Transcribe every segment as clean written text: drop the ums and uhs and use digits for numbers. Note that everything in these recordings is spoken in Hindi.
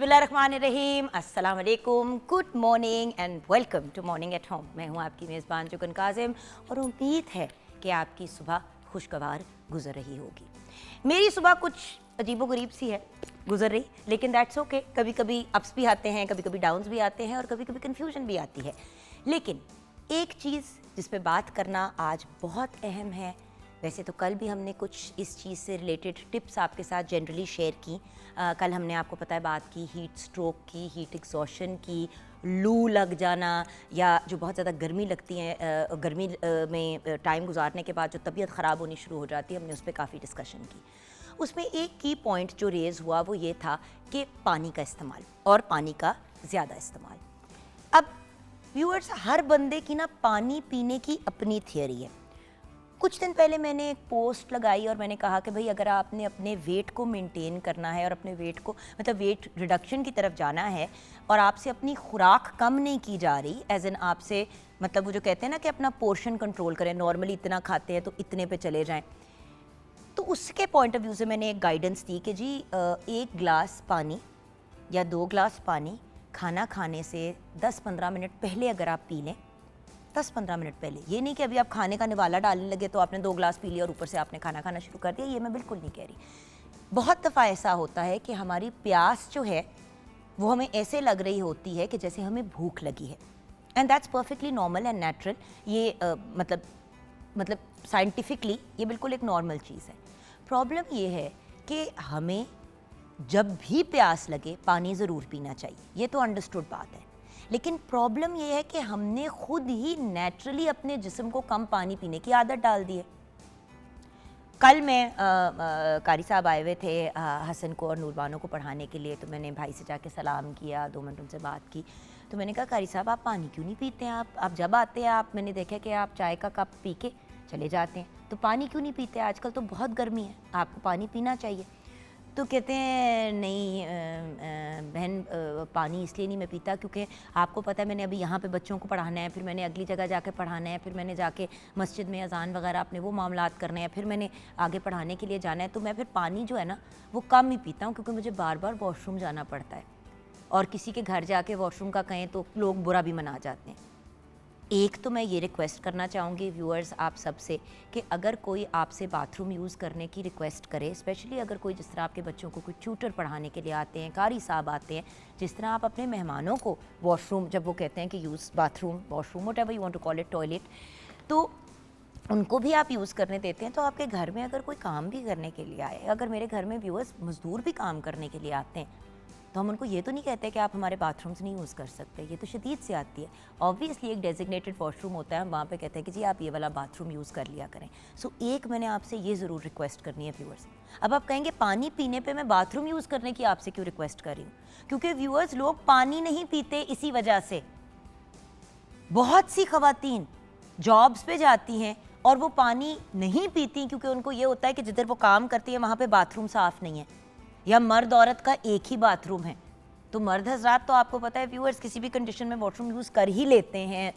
बिस्मिल्लाहिर्रहमानिर्रहीम, अस्सलाम वालेकुम, good morning and welcome to morning at home. मैं हूँ आपकी मेज़बान जुगन काजिम और उम्मीद है कि आपकी सुबह खुशगवार गुजर रही होगी। मेरी सुबह कुछ अजीबोगरीब सी है गुजर रही, लेकिन दैट्स ओके। कभी कभी अप्स भी आते हैं, कभी कभी डाउन्स भी आते हैं और कभी कभी कन्फ्यूजन भी आती है। लेकिन एक चीज़ जिस पे बात करना आज बहुत अहम है, वैसे तो कल भी हमने कुछ इस चीज़ से रिलेटेड टिप्स आपके साथ जनरली शेयर की। कल हमने आपको पता है बात की हीट स्ट्रोक की, हीट एग्जॉशन की, लू लग जाना या जो बहुत ज़्यादा गर्मी लगती है, गर्मी में टाइम गुजारने के बाद जो तबीयत ख़राब होनी शुरू हो जाती है, हमने उस पर काफ़ी डिस्कशन की। उसमें एक की पॉइंट जो रेज़ हुआ वो ये था कि पानी का इस्तेमाल और पानी का ज़्यादा इस्तेमाल। अब व्यूअर्स, हर बंदे की ना पानी पीने की अपनी थियरी है। कुछ दिन पहले मैंने एक पोस्ट लगाई और मैंने कहा कि भाई अगर आपने अपने वेट को मेंटेन करना है और अपने वेट को मतलब वेट रिडक्शन की तरफ जाना है और आपसे अपनी खुराक कम नहीं की जा रही, एज एन आपसे मतलब वो जो कहते हैं ना कि अपना पोर्शन कंट्रोल करें, नॉर्मली इतना खाते हैं तो इतने पे चले जाएं, तो उसके पॉइंट ऑफ व्यू से मैंने एक गाइडेंस दी कि जी 1 गिलास पानी या 2 गिलास पानी खाना खाने से 10-15 मिनट पहले अगर आप पी लें, 10-15 मिनट पहले। ये नहीं कि अभी आप खाने का निवाला डालने लगे तो आपने 2 गिलास पी लिया और ऊपर से आपने खाना खाना शुरू कर दिया, ये मैं बिल्कुल नहीं कह रही। बहुत दफ़ा ऐसा होता है कि हमारी प्यास जो है वो हमें ऐसे लग रही होती है कि जैसे हमें भूख लगी है, and that's perfectly normal and natural. ये मतलब साइंटिफिकली ये बिल्कुल एक नॉर्मल चीज़ है। प्रॉब्लम ये है कि हमें जब भी प्यास लगे पानी ज़रूर पीना चाहिए, ये तो अंडरस्टूड बात है। लेकिन प्रॉब्लम ये है कि हमने खुद ही नेचुरली अपने जिस्म को कम पानी पीने की आदत डाल दी है। कल मैं कारी साहब आए हुए थे हसन को और नूरबानो को पढ़ाने के लिए, तो मैंने भाई से जाके सलाम किया, 2 मिनट उनसे बात की। तो मैंने कहा कारी साहब आप पानी क्यों नहीं पीते हैं? आप जब आते हैं आप मैंने देखा कि आप चाय का कप पी के चले जाते हैं, तो पानी क्यों नहीं पीते? आजकल तो बहुत गर्मी है, आपको पानी पीना चाहिए। तो कहते हैं नहीं बहन, पानी इसलिए नहीं मैं पीता क्योंकि आपको पता है मैंने अभी यहाँ पे बच्चों को पढ़ाना है, फिर मैंने अगली जगह जाके पढ़ाना है, फिर मैंने जाके मस्जिद में अजान वगैरह अपने वो मामलात करने हैं, फिर मैंने आगे पढ़ाने के लिए जाना है, तो मैं फिर पानी जो है ना वो कम ही पीता हूँ क्योंकि मुझे बार बार वॉशरूम जाना पड़ता है और किसी के घर जाके वॉशरूम का कहें तो लोग बुरा भी मना जाते हैं। एक तो मैं ये रिक्वेस्ट करना चाहूँगी व्यूअर्स आप सबसे कि अगर कोई आपसे बाथरूम यूज़ करने की रिक्वेस्ट करे, स्पेशली अगर कोई जिस तरह आपके बच्चों को कोई ट्यूटर पढ़ाने के लिए आते हैं, कारी साहब आते हैं, जिस तरह आप अपने मेहमानों को वॉशरूम जब वो कहते हैं कि use bathroom, washroom, whatever you want to call it, toilet, तो उनको भी आप यूज़ करने देते हैं। तो आपके घर में अगर कोई काम भी करने के लिए आए, अगर मेरे घर में व्यूअर्स मज़दूर भी काम करने के लिए आते हैं, तो हम उनको ये तो नहीं कहते कि आप हमारे बाथरूम्स नहीं यूज़ कर सकते, ये तो शदीद से आती है। ऑब्वियसली एक डेजिग्नेटेड वॉशरूम होता है, हम वहाँ पे कहते हैं कि जी आप ये वाला बाथरूम यूज़ कर लिया करें। सो एक मैंने आपसे ये ज़रूर रिक्वेस्ट करनी है व्यूअर्स। अब आप कहेंगे पानी पीने पे मैं बाथरूम यूज़ करने की आपसे क्यों रिक्वेस्ट कर रही हूँ? क्योंकि व्यूअर्स लोग पानी नहीं पीते इसी वजह से। बहुत सी ख़वातीन जॉब्स पे जाती हैं और वो पानी नहीं पीती क्योंकि उनको ये होता है कि जिधर वो काम करती है वहाँ पे बाथरूम साफ़ नहीं है, या मर्द औरत का एक ही बाथरूम है। तो मर्द हजरात तो आपको पता है व्यूअर्स किसी भी कंडीशन में वॉशरूम यूज़ कर ही लेते हैं,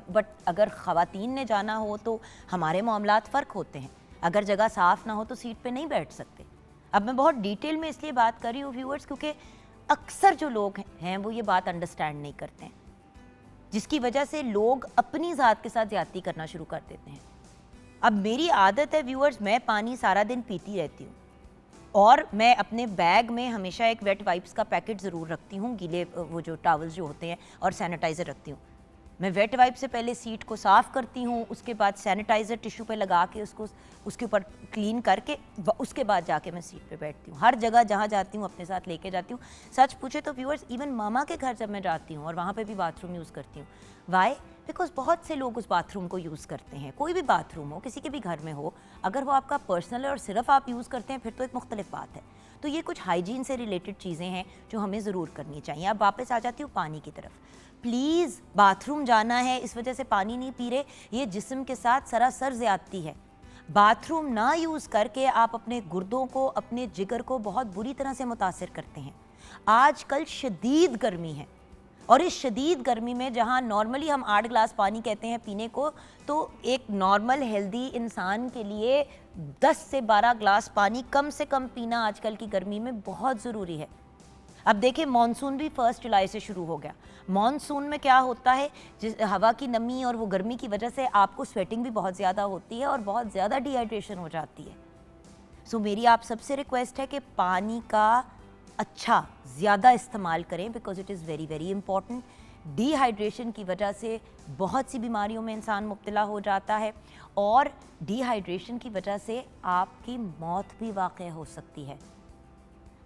बट अगर ख़वातीन ने जाना हो तो हमारे मामलात फ़र्क होते हैं। अगर जगह साफ़ ना हो तो सीट पे नहीं बैठ सकते। अब मैं बहुत डिटेल में इसलिए बात कर रही हूँ व्यूअर्स क्योंकि अक्सर जो लोग हैं वो ये बात अंडरस्टैंड नहीं करते हैं, जिसकी वजह से लोग अपनी ज़ात के साथ ज़्यादती करना शुरू कर देते हैं। अब मेरी आदत है व्यूअर्स, मैं पानी सारा दिन पीती रहती हूँ और मैं अपने बैग में हमेशा एक वेट वाइप्स का पैकेट ज़रूर रखती हूँ, गीले वो जो टॉवल्स जो होते हैं, और सैनिटाइज़र रखती हूँ। मैं वेट वाइप से पहले सीट को साफ़ करती हूँ, उसके बाद सैनिटाइज़र टिश्यू पे लगा के उसको उसके ऊपर क्लीन करके उसके बाद जाके मैं सीट पे बैठती हूँ। हर जगह जहाँ जाती हूँ अपने साथ लेके जाती हूँ। सच पूछे तो व्यूअर्स इवन मामा के घर जब मैं जाती हूँ और वहाँ पे भी बाथरूम यूज़ करती हूँ। वाई? बिकॉज बहुत से लोग उस बाथरूम को यूज़ करते हैं। कोई भी बाथरूम हो, किसी के भी घर में हो, अगर वो आपका पर्सनल है और सिर्फ आप यूज़ करते हैं फिर तो एक मुख्तलिफ बात है। तो ये कुछ हाइजीन से रिलेटेड चीज़ें हैं जो हमें ज़रूर करनी चाहिए। अब वापस आ जाती हूँ पानी की तरफ। प्लीज़ बाथरूम जाना है इस वजह से पानी नहीं पी रहे, ये जिस्म के साथ सरासर ज़्यादती है। बाथरूम ना यूज़ करके आप अपने गुर्दों को, अपने जिगर को बहुत बुरी तरह से मुतासिर करते हैं। आजकल शदीद गर्मी है और इस शदीद गर्मी में जहाँ नॉर्मली हम 8 गिलास पानी कहते हैं पीने को, तो एक नॉर्मल हेल्दी इंसान के लिए 10 से 12 गिलास पानी कम से कम पीना आजकल की गर्मी में बहुत ज़रूरी है। अब देखिए मॉनसून भी 1 जुलाई से शुरू हो गया। मॉनसून में क्या होता है, जिस हवा की नमी और वो गर्मी की वजह से आपको स्वेटिंग भी बहुत ज़्यादा होती है और बहुत ज़्यादा डिहाइड्रेशन हो जाती है। सो मेरी आप सबसे रिक्वेस्ट है कि पानी का अच्छा ज़्यादा इस्तेमाल करें, because it is very very important. Dehydration की वजह से बहुत सी बीमारियों में इंसान मुब्तला हो जाता है और डिहाइड्रेशन की वजह से आपकी मौत भी वाक़ई हो सकती है।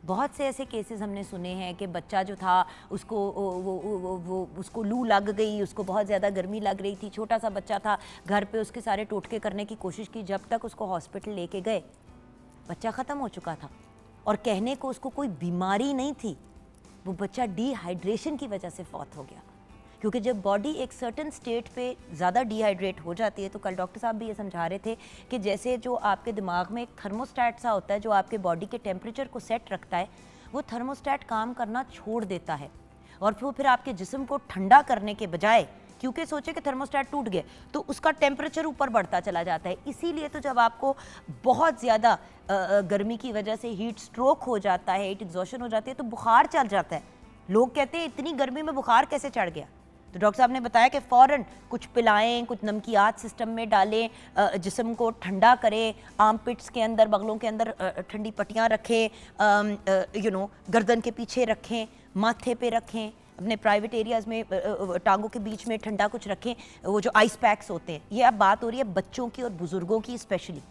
बहुत से ऐसे केसेस हमने सुने हैं कि बच्चा जो था उसको उसको लू लग गई, उसको बहुत ज़्यादा गर्मी लग रही थी, छोटा सा बच्चा था, घर पे उसके सारे टोटके करने की कोशिश की, जब तक उसको हॉस्पिटल लेके गए बच्चा ख़त्म हो चुका था और कहने को उसको कोई बीमारी नहीं थी, वो बच्चा डिहाइड्रेशन की वजह से फौत हो गया। क्योंकि जब बॉडी एक सर्टन स्टेट पे ज़्यादा डिहाइड्रेट हो जाती है, तो कल डॉक्टर साहब भी ये समझा रहे थे कि जैसे जो आपके दिमाग में एक थर्मोस्टैट सा होता है जो आपके बॉडी के टेम्परेचर को सेट रखता है, वो थर्मोस्टैट काम करना छोड़ देता है और फिर आपके जिस्म को ठंडा करने के बजाय, क्योंकि सोचे कि थर्मोस्टैट टूट गए, तो उसका टेम्परेचर ऊपर बढ़ता चला जाता है। इसीलिए तो जब आपको बहुत ज़्यादा गर्मी की वजह से हीट स्ट्रोक हो जाता है, हीट एग्जॉशन हो जाती है, तो बुखार चल जाता है। लोग कहते हैं इतनी गर्मी में बुखार कैसे चढ़ गया, तो डॉक्टर साहब ने बताया कि फ़ौरन कुछ पिलाएं, कुछ नमकियात सिस्टम में डालें, जिस्म को ठंडा करें, आर्म पिट्स के अंदर, बगलों के अंदर ठंडी पट्टियाँ रखें, गर्दन के पीछे रखें, माथे पे रखें, अपने प्राइवेट एरियाज़ में टांगों के बीच में ठंडा कुछ रखें, वो जो आइस पैक्स होते हैं। ये अब बात हो रही है बच्चों की और बुज़ुर्गों की स्पेशली,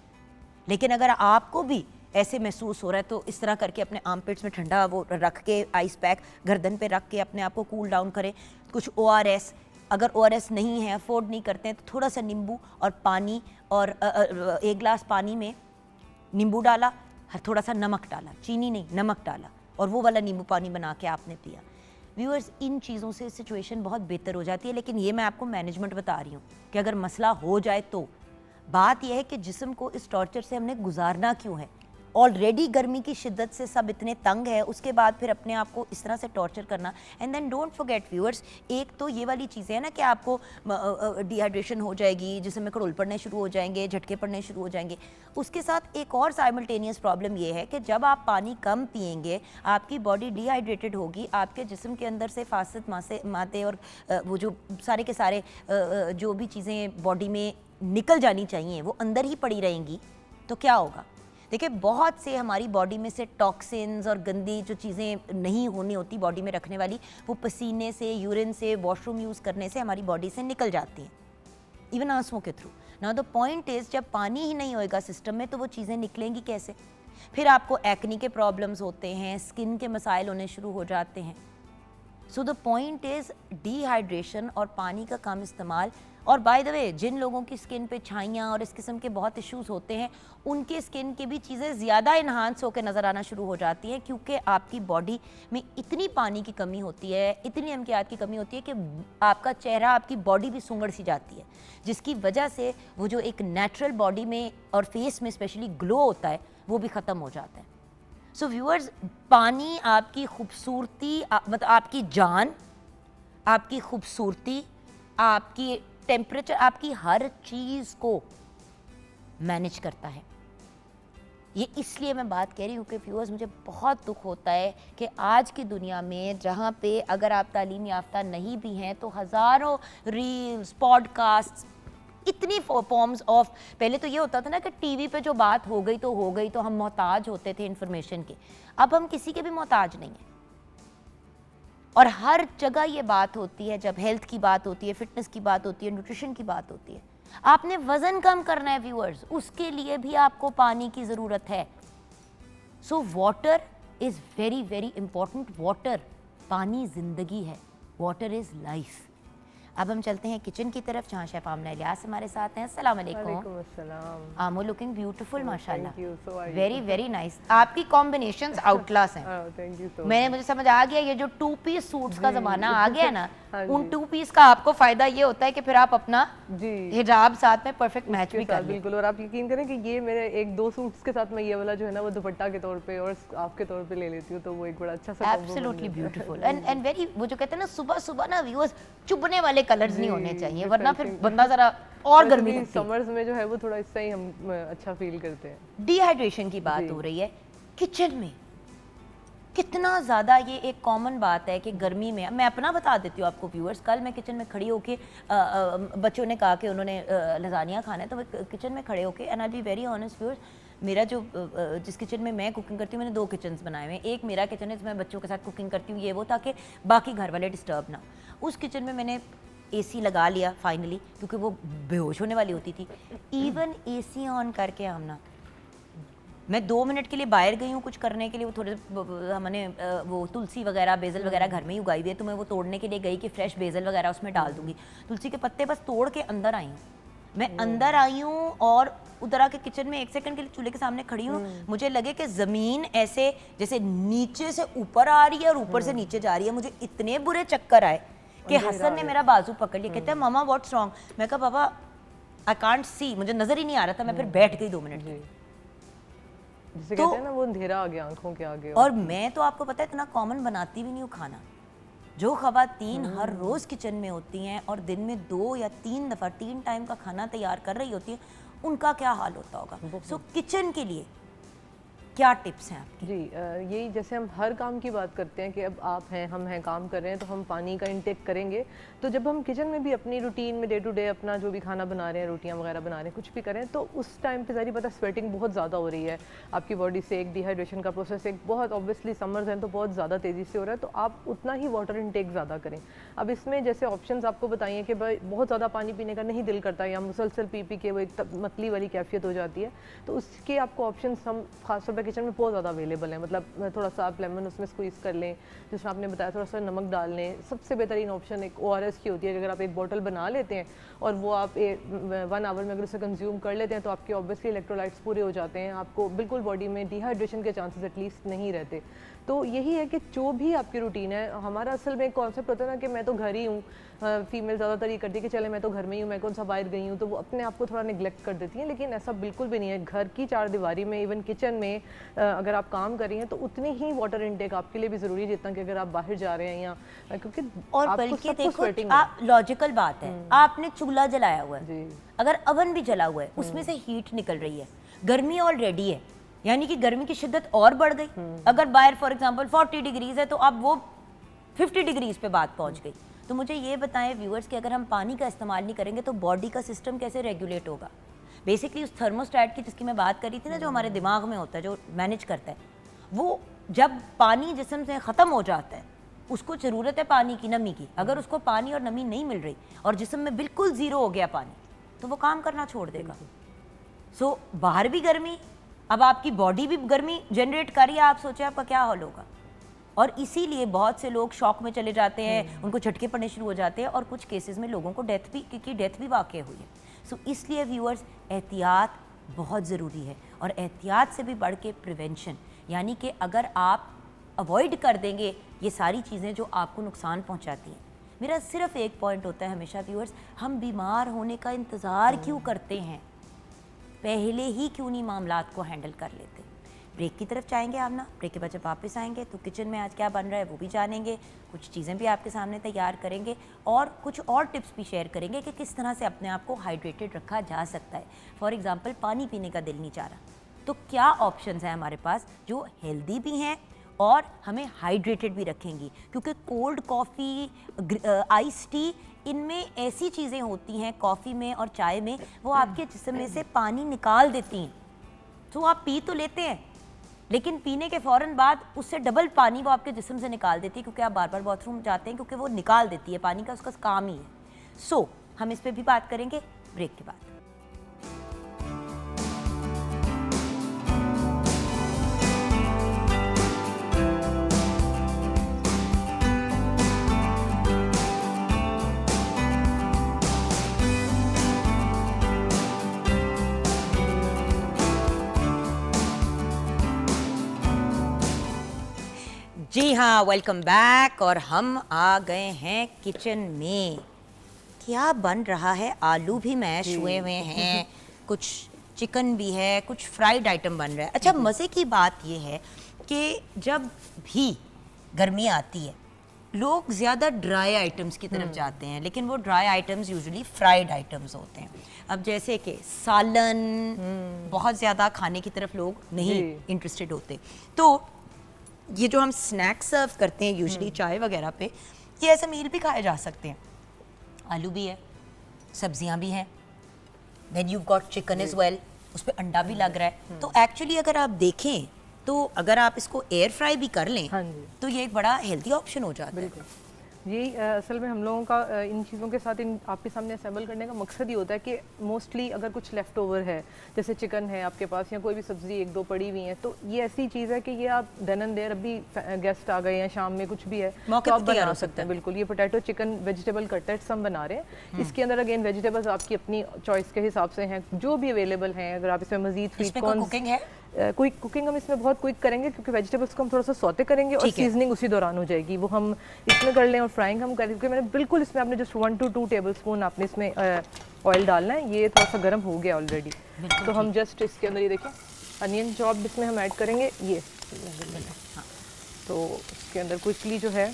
लेकिन अगर आपको भी ऐसे महसूस हो रहा है तो इस तरह करके अपने आर्मपिट्स में ठंडा वो रख के, आइस पैक गर्दन पे रख के अपने आप को कूल डाउन करें। कुछ ORS, अगर ORS नहीं है, अफोर्ड नहीं करते हैं, तो थोड़ा सा नींबू और पानी, और 1 गिलास पानी में नींबू डाला, थोड़ा सा नमक डाला, चीनी नहीं नमक डाला, और वो वाला नींबू पानी बना के आपने पिया। व्यूअर्स, इन चीज़ों से सिचुएशन बहुत बेहतर हो जाती है, लेकिन ये मैं आपको मैनेजमेंट बता रही हूँ कि अगर मसला हो जाए तो बात यह है कि जिस्म को इस टॉर्चर से हमने गुजारना क्यों है। ऑलरेडी गर्मी की शिद्दत से सब इतने तंग है, उसके बाद फिर अपने आप को इस तरह से टॉर्चर करना। And then don't forget viewers, एक तो ये वाली चीज़ें हैं ना कि आपको डिहाइड्रेशन हो जाएगी, जिसमें में खड़ोल पड़ने शुरू हो जाएंगे, झटके पड़ने शुरू हो जाएंगे। उसके साथ एक और साइमल्टेनियस प्रॉब्लम ये है कि जब आप पानी कम पिएंगे, आपकी बॉडी डिहाइड्रेटेड होगी, आपके जिस्म के अंदर से फासद मादे और वो जो सारे के सारे जो भी चीज़ें बॉडी में निकल जानी चाहिए वो अंदर ही पड़ी रहेंगी। तो क्या होगा, देखिए बहुत से हमारी बॉडी में से टॉक्सिन्स और गंदी जो चीज़ें नहीं होनी होती बॉडी में रखने वाली, वो पसीने से, यूरिन से, वॉशरूम यूज़ करने से हमारी बॉडी से निकल जाती हैं, इवन आंसुओं के through. Now the point is, जब पानी ही नहीं होएगा सिस्टम में तो वो चीज़ें निकलेंगी कैसे। फिर आपको एक्नी के प्रॉब्लम्स होते हैं, स्किन के मसाइल होने शुरू हो जाते हैं। So the point is dehydration और पानी का कम इस्तेमाल। और बाय द वे, जिन लोगों की स्किन पे छाइयाँ और इस किस्म के बहुत इश्यूज़ होते हैं, उनके स्किन की भी चीज़ें ज़्यादा इन्हांस होकर नज़र आना शुरू हो जाती हैं, क्योंकि आपकी बॉडी में इतनी पानी की कमी होती है, इतनी अमकियात की कमी होती है कि आपका चेहरा, आपकी बॉडी भी सुंगड़ सी जाती है, जिसकी वजह से वो जो एक नेचुरल बॉडी में और फेस में स्पेशली ग्लो होता है वो भी ख़त्म हो जाता है। सो व्यूअर्स, पानी आपकी खूबसूरती, मतलब आपकी जान, आपकी खूबसूरती, आपकी टेम्परेचर, आपकी हर चीज़ को मैनेज करता है। ये इसलिए मैं बात कह रही हूँ कि व्यूअर्स, मुझे बहुत दुख होता है कि आज की दुनिया में जहाँ पे अगर आप तालीम याफ्ता नहीं भी हैं तो हज़ारों रील्स, पॉडकास्ट, इतनी फॉर्म्स ऑफ, पहले तो ये होता था ना कि टीवी पे जो बात हो गई तो हम मोहताज होते थे इन्फॉर्मेशन के। अब हम किसी के भी मोहताज नहीं हैं और हर जगह ये बात होती है, जब हेल्थ की बात होती है, फिटनेस की बात होती है, न्यूट्रिशन की बात होती है। आपने वज़न कम करना है व्यूअर्स, उसके लिए भी आपको पानी की ज़रूरत है। So water is very very important. Water, पानी ज़िंदगी है, वाटर इज़ लाइफ। अब हम चलते हैं किचन की तरफ, जहाँ शेफ आमना इलियास हमारे साथ हैं। अस्सलाम वालेकुम। आमो लुकिंग ब्यूटीफुल माशाल्लाह, वेरी वेरी नाइस। आपकी कॉम्बिनेशंस आउट क्लास हैं। मुझे समझ आ गया, ये जो 2 पीस सूट्स का ज़माना आ गया ना, उन 2 पीस का आपको फ़ायदा ये होता है कि फिर आप अपना हिजाब साथ में परफेक्ट मैच भी कर। बिल्कुल, और आप यकीन करें कि ये मेरे 1-2 सूट्स के साथ मैं ये वाला जो है ना वो दुपट्टा के तौर पे और स्कार्फ के तौर पे ले लेती हूँ, तो वो एक बड़ा अच्छा सा एब्सोल्युटली ब्यूटीफुल एंड वेरी, वो जो कहते हैं ना सुबह ना व्यूअर्स, चुभने वाले कलर्स नहीं होने चाहिए, वरना फिर बंदा जरा और गर्मी लगती है। समर्स में जो है वो थोड़ा इससे ही हम अच्छा फील करते हैं। डिहाइड्रेशन की बात हो रही है किचन में, कितना ज़्यादा ये एक कॉमन बात है कि गर्मी में, मैं अपना बता देती हूँ आपको व्यूअर्स, कल मैं किचन में खड़ी होके बच्चों ने कहा कि उन्होंने लजानिया खाना है, तो मैं किचन में खड़े होके, and I be very honest viewers, मेरा जो जिस किचन में मैं कुकिंग करती हूँ, मैंने 2 किचन्स बनाए हुए हैं। एक मेरा किचन है जिसमें बच्चों के साथ कुकिंग करती हूँ, ये वो, ताकि बाकी घर वाले डिस्टर्ब ना हो। उस किचन में मैंने एसी लगा लिया फाइनली, क्योंकि वो बेहोश होने वाली होती थी। इवन एसी ऑन करके हमना, मैं 2 मिनट के लिए बाहर गई हूँ कुछ करने के लिए, वो थोड़े हमने वो तुलसी वगैरह बेजल वगैरह घर में ही उगाई हुई है, तो मैं वो तोड़ने के लिए गई कि फ्रेश बेजल वगैरह उसमें डाल दूंगी। तुलसी के पत्ते बस तोड़ के अंदर आई हूँ, मैं अंदर आई हूँ और उधर आके किचन में 1 सेकंड के लिए चूल्हे के सामने खड़ी हूँ। मुझे लगे कि ज़मीन ऐसे जैसे नीचे से ऊपर आ रही है और ऊपर से नीचे जा रही है। मुझे इतने बुरे चक्कर आए कि हसन ने मेरा बाजू पकड़ लिया, कहते हैं मामा व्हाट्स रॉन्ग। मैं कहा पापा आई कांट सी, मुझे नजर ही नहीं आ रहा था। मैं फिर बैठ गई 2 मिनट के लिए। जिसे कहते हैं ना वो अंधेरा आ गया आंखों के आगे। और मैं तो आपको पता है इतना कॉमन बनाती भी नहीं हूँ खाना। जो खवातीन हर रोज़ किचन में होती हैं और दिन में 2 या 3 दफ़ा 3 टाइम का खाना तैयार कर रही होती हैं, उनका क्या हाल होता होगा। सो किचन के लिए क्या टिप्स हैं आपकी? जी यही, जैसे हम हर काम की बात करते हैं कि अब आप हैं, हम हैं, काम कर रहे हैं, तो हम पानी का इंटेक करेंगे। तो जब हम किचन में भी अपनी रूटीन में डे टू डे अपना जो भी खाना बना रहे हैं, रोटियां वगैरह बना रहे हैं, कुछ भी करें, तो उस टाइम पे ज़ाहिर पता स्वेटिंग बहुत ज़्यादा हो रही है आपकी बॉडी से, एक डिहाइड्रेशन का प्रोसेस एक बहुत ऑब्वियसली समर्स हैं तो बहुत ज़्यादा तेज़ी से हो रहा है, तो आप उतना ही वाटर इंटेक ज़्यादा करें। अब इसमें जैसे ऑप्शंस आपको बताइए कि भाई बहुत ज़्यादा पानी पीने का नहीं दिल करता या मुसलसल पी पी के वो एक मतली वाली कैफियत हो जाती है, तो उसके आपको ऑप्शन हम खासतौर पर किचन में बहुत ज़्यादा अवेलेबल है। मतलब थोड़ा सा आप लेमन उसमें स्क्वीज़ कर लें, जिसमें आपने बताया थोड़ा सा नमक डाल लें। सबसे बेहतरीन ऑप्शन एक ORS की होती है, अगर आप एक बॉटल बना लेते हैं और वो आप 1 आवर में अगर उसे कंज्यूम कर लेते हैं तो आपके ऑब्वियसली इलेक्ट्रोलाइट्स पूरे हो जाते हैं, आपको बिल्कुल बॉडी में डिहाइड्रेशन के चांसेस एटलीस्ट नहीं रहते। तो यही है कि जो भी आपकी रूटीन है, हमारा असल में एक कॉन्सेप्ट होता है ना कि मैं तो घर ही हूँ, फीमेल ज़्यादातर ये करती है कि चले मैं तो घर में ही हूँ, मैं कौन सा बाहर गई हूँ, तो वो अपने आप को थोड़ा निगलेक्ट कर देती हैं। लेकिन ऐसा बिल्कुल भी नहीं है। घर की 4 दीवारी में, इवन किचन में अगर आप काम कर रही हैं तो उतनी ही वाटर इनटेक आपके लिए भी ज़रूरी है जितना कि अगर आप बाहर जा रहे हैं या क्योंकि और बल्कि देखो आप लॉजिकल बात है, आपने चूल्हा जलाया हुआ है, अगर अवन भी जला हुआ है, उसमें से हीट निकल रही है, गर्मी ऑलरेडी है, यानी कि गर्मी की शिद्दत और बढ़ गई। अगर बाहर फॉर एग्जांपल 40 डिग्रीज है तो अब वो 50 डिग्रीज पे बात पहुंच गई। तो मुझे ये बताएं व्यूअर्स कि अगर हम पानी का इस्तेमाल नहीं करेंगे तो बॉडी का सिस्टम कैसे रेगुलेट होगा। बेसिकली उस थर्मोस्टेट की जिसकी मैं बात कर रही थी ना, जो हमारे दिमाग में होता है, जो मैनेज करता है, वो जब पानी जिस्म से ख़त्म हो जाता है, उसको ज़रूरत है पानी की, नमी की। अगर उसको पानी और नमी नहीं मिल रही और जिस्म में बिल्कुल ज़ीरो हो गया पानी, तो वो काम करना छोड़ देगा। सो बाहर भी गर्मी, अब आपकी बॉडी भी गर्मी जनरेट कर रही है, आप सोचिए आपका क्या हाल होगा। और इसीलिए बहुत से लोग शॉक में चले जाते हैं, उनको झटके पड़ने शुरू हो जाते हैं और कुछ केसेस में लोगों को डेथ भी वाक़ई हुई है। सो इसलिए व्यूअर्स, एहतियात बहुत ज़रूरी है और एहतियात से भी बढ़ के प्रिवेंशन, यानी कि अगर आप अवॉइड कर देंगे ये सारी चीज़ें जो आपको नुकसान पहुंचाती हैं। मेरा सिर्फ एक पॉइंट होता है हमेशा व्यूअर्स, हम बीमार होने का इंतज़ार क्यों करते हैं, पहले ही क्यों नहीं मामलात को हैंडल कर लेते। ब्रेक की तरफ जाएंगे आप ना, ब्रेक के बाद जब वापस आएंगे तो किचन में आज क्या बन रहा है वो भी जानेंगे, कुछ चीज़ें भी आपके सामने तैयार करेंगे और कुछ और टिप्स भी शेयर करेंगे कि किस तरह से अपने आप को हाइड्रेटेड रखा जा सकता है। फॉर एग्जांपल पानी पीने का दिल नहीं चाह रहा, तो क्या ऑप्शंस हैं हमारे पास जो हेल्दी भी हैं और हमें हाइड्रेटेड भी रखेंगी, क्योंकि कोल्ड कॉफ़ी, आइस टी, इनमें ऐसी चीज़ें होती हैं कॉफ़ी में और चाय में, वो आपके जिस्म में से पानी निकाल देती हैं। तो आप पी तो लेते हैं लेकिन पीने के फ़ौरन बाद उससे डबल पानी वो आपके जिस्म से निकाल देती है, क्योंकि आप बार बार बाथरूम जाते हैं, क्योंकि वो निकाल देती है पानी का, उसका काम ही है। सो हम इस पर भी बात करेंगे ब्रेक के बाद। जी हाँ, वेलकम बैक। और हम आ गए हैं किचन में। क्या बन रहा है, आलू भी मैश हुए हुए हैं, कुछ चिकन भी है, कुछ फ्राइड आइटम बन रहा है। अच्छा, मज़े की बात यह है कि जब भी गर्मी आती है लोग ज़्यादा ड्राई आइटम्स की तरफ जाते हैं, लेकिन वो dry items usually fried items होते हैं। अब जैसे कि सालन बहुत ज़्यादा खाने की तरफ लोग नहीं इंटरेस्टेड होते, तो ये जो हम स्नैक्स सर्व करते हैं यूजुअली चाय वगैरह पे, ये ऐसे मील भी खाए जा सकते हैं। आलू भी है, सब्जियां भी हैं, then you got chicken as well, उस पर अंडा भी लग रहा है। तो एक्चुअली अगर आप देखें तो अगर आप इसको एयर फ्राई भी कर लें हाँ जी, तो ये एक बड़ा हेल्दी ऑप्शन हो जाता है। बिल्कुल। यही असल में हम लोगों का इन चीज़ों के साथ इन आपके सामने असेंबल करने का मकसद ही होता है कि मोस्टली अगर कुछ लेफ़्ट ओवर है, जैसे चिकन है आपके पास या कोई भी सब्ज़ी एक दो पड़ी हुई है, तो ये ऐसी चीज़ है कि ये आप देन एंड देयर, अभी गेस्ट आ गए हैं, शाम में कुछ भी है मौके तो पे आप तैयार बना हो सकता सकते हैं। है। बिल्कुल, ये पोटैटो चिकन वेजिटेबल कटलेट्स हम बना रहे हैं। इसके अंदर अगेन वेजिटेबल्स आपकी अपनी चॉइस के हिसाब से हैं, जो भी अवेलेबल हैं। अगर आप इसमें मजीद स्वीट इसमें कोई कॉर्न, कुकिंग है? कोई कुकिंग हम इसमें बहुत क्विक करेंगे क्योंकि वेजिटेबल्स को हम थोड़ा सा सौते करेंगे और ठीक है। सीजनिंग उसी दौरान हो जाएगी। वो हम इसमें कर लें और फ्राइंग हम करें, क्योंकि मैंने बिल्कुल इसमें आपने जस्ट 1 to 2 टेबलस्पून आपने इसमें ऑयल डालना है। ये थोड़ा सा गर्म हो गया ऑलरेडी, तो हम जस्ट इसके अंदर ये देखें अनियन चॉप इसमें हम ऐड करेंगे। ये तो इसके अंदर क्विकली जो है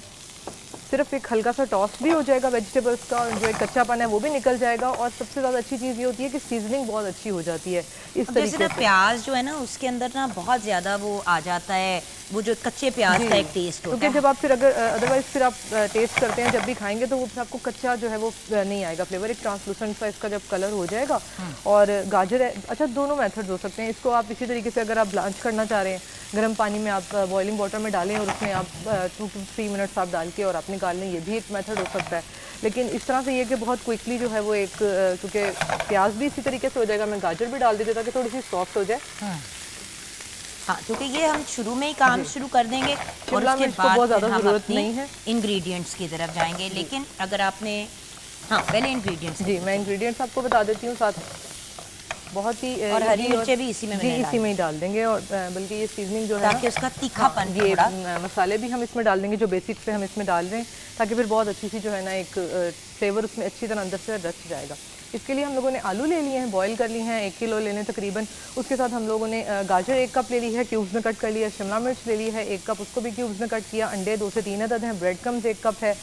सिर्फ एक हल्का सा टॉस भी हो जाएगा वेजिटेबल्स का, और जो एक कच्चापन है वो भी निकल जाएगा। और सबसे ज़्यादा अच्छी चीज़ ये होती है कि सीजनिंग बहुत अच्छी हो जाती है इस जैसे तरीके ना से। प्याज जो है ना उसके अंदर ना बहुत ज़्यादा वो आ जाता है, वो जो कच्चे प्याज का एक टेस्ट होता क्योंकि है। जब आप फिर अगर अदरवाइज फिर आप टेस्ट करते हैं जब भी खाएंगे तो वो फिर आपको कच्चा जो है वो नहीं आएगा फ्लेवर, एक ट्रांसलूसेंट सा इसका जब कलर हो जाएगा। और गाजर है, अच्छा दोनों मेथड्स हो सकते हैं। इसको आप इसी तरीके से अगर आप ब्लांच करना चाह रहे हैं, गर्म पानी में आप बॉइलिंग वाटर में डालें और उसमें आप 2 to 3 मिनट्स आप डाल के और आप निकाल लें, ये भी एक मेथड हो सकता है। लेकिन इस तरह से ये कि बहुत क्विकली जो है वो एक क्योंकि प्याज भी इसी तरीके से हो जाएगा, मैं गाजर भी डाल देती ताकि थोड़ी सी सॉफ्ट हो जाए। हाँ, क्योंकि ये हम शुरू में ही काम शुरू कर देंगे और शिमला उसके मिर्च को बाद बहुत फिर ज़्यादा हम ज़रूरत अपनी नहीं है। इंग्रेडिएंट्स की तरफ जाएंगे। लेकिन अगर आपने, हाँ पहले इंग्रेडिएंट्स जी, मैं इंग्रेडिएंट्स आपको बता देती हूँ साथ। बहुत ही और हरी मिर्चें भी इसी में जी मैंने इसी में ही डाल देंगे। और बल्कि ये सीजनिंग जो है ताकि उसका तीखापन ये थोड़ा, मसाले भी हम इसमें डाल देंगे जो बेसिक से हम इसमें डाल रहे हैं, ताकि फिर बहुत अच्छी सी जो है ना एक फ्लेवर उसमें अच्छी तरह अंदर से रच जाएगा। इसके लिए हम लोगों ने आलू ले लिए हैं, बॉईल कर लिए हैं, 1 किलो ले लें तकरीबन। उसके साथ हम लोगों ने गाजर 1 कप ले ली है, क्यूब्स में कट कर लिया। शिमला मिर्च ले ली है 1 कप, उसको भी क्यूब्स में कट किया। अंडे 2 से 3 अदद हैं। ब्रेड क्रम्स 1 कप है।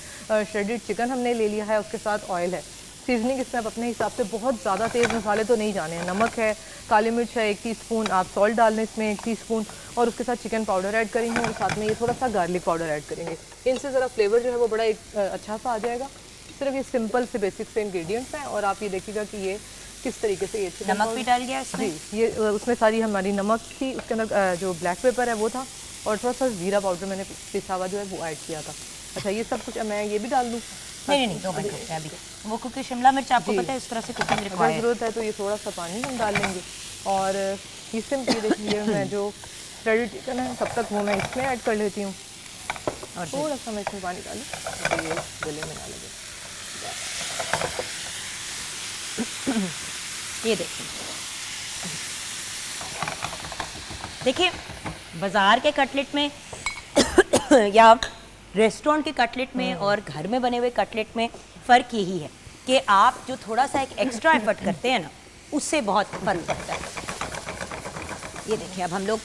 श्रेडेड चिकन हमने ले लिया है, उसके साथ ऑयल है। सीजनिंग इसमें आप अपने हिसाब से, बहुत ज़्यादा तेज़ मसाले तो नहीं जाने हैं। नमक है, काली मिर्च है 1 टीस्पून, आप सॉल्ट डाल लें इसमें 1 टीस्पून, और उसके साथ चिकन पाउडर ऐड करेंगे और साथ में ये थोड़ा सा गार्लिक पाउडर ऐड करेंगे। इनसे ज़रा फ्लेवर जो है वो बड़ा एक अच्छा सा आ जाएगा। सिर्फ ये सिंपल से बेसिक से इंग्रेडिएंट्स हैं और आप ये देखिएगा कि ये किस तरीके से ये चिकन नमक भी डाल गया इसमें। जी, ये उसमें सारी हमारी नमक थी, उसके अंदर जो ब्लैक पेपर है वो था, और थोड़ा सा जीरा पाउडर मैंने पिसा हुआ जो है वो ऐड किया था। अच्छा, ये सब कुछ मैं ये भी डाल दूँ? नहीं, 2 मिनट रुकते हैं अभी। वो क्योंकि शिमला मिर्च आपको पता है इस तरह से कुकिंग अगर रिक्वायर्ड है। ज़रूरत है तो ये थोड़ा सा पानी हम डाल लेंगे। और ये सिंपली देखिए मैं जो श्रेडेड चिकन है तब तक वो मैं इसमें ऐड कर लेती हूँ, और थोड़ा सा मैं इसमें पानी डालूँ तो ये गले में ना लगे। ये देखिए बाजार के कटलेट में या रेस्टोरेंट के कटलेट में और घर में बने हुए कटलेट में फ़र्क यही है कि आप जो थोड़ा सा एक एक्स्ट्रा एफर्ट करते हैं ना, उससे बहुत फ़र्क पड़ता है। ये देखिए अब हम लोग,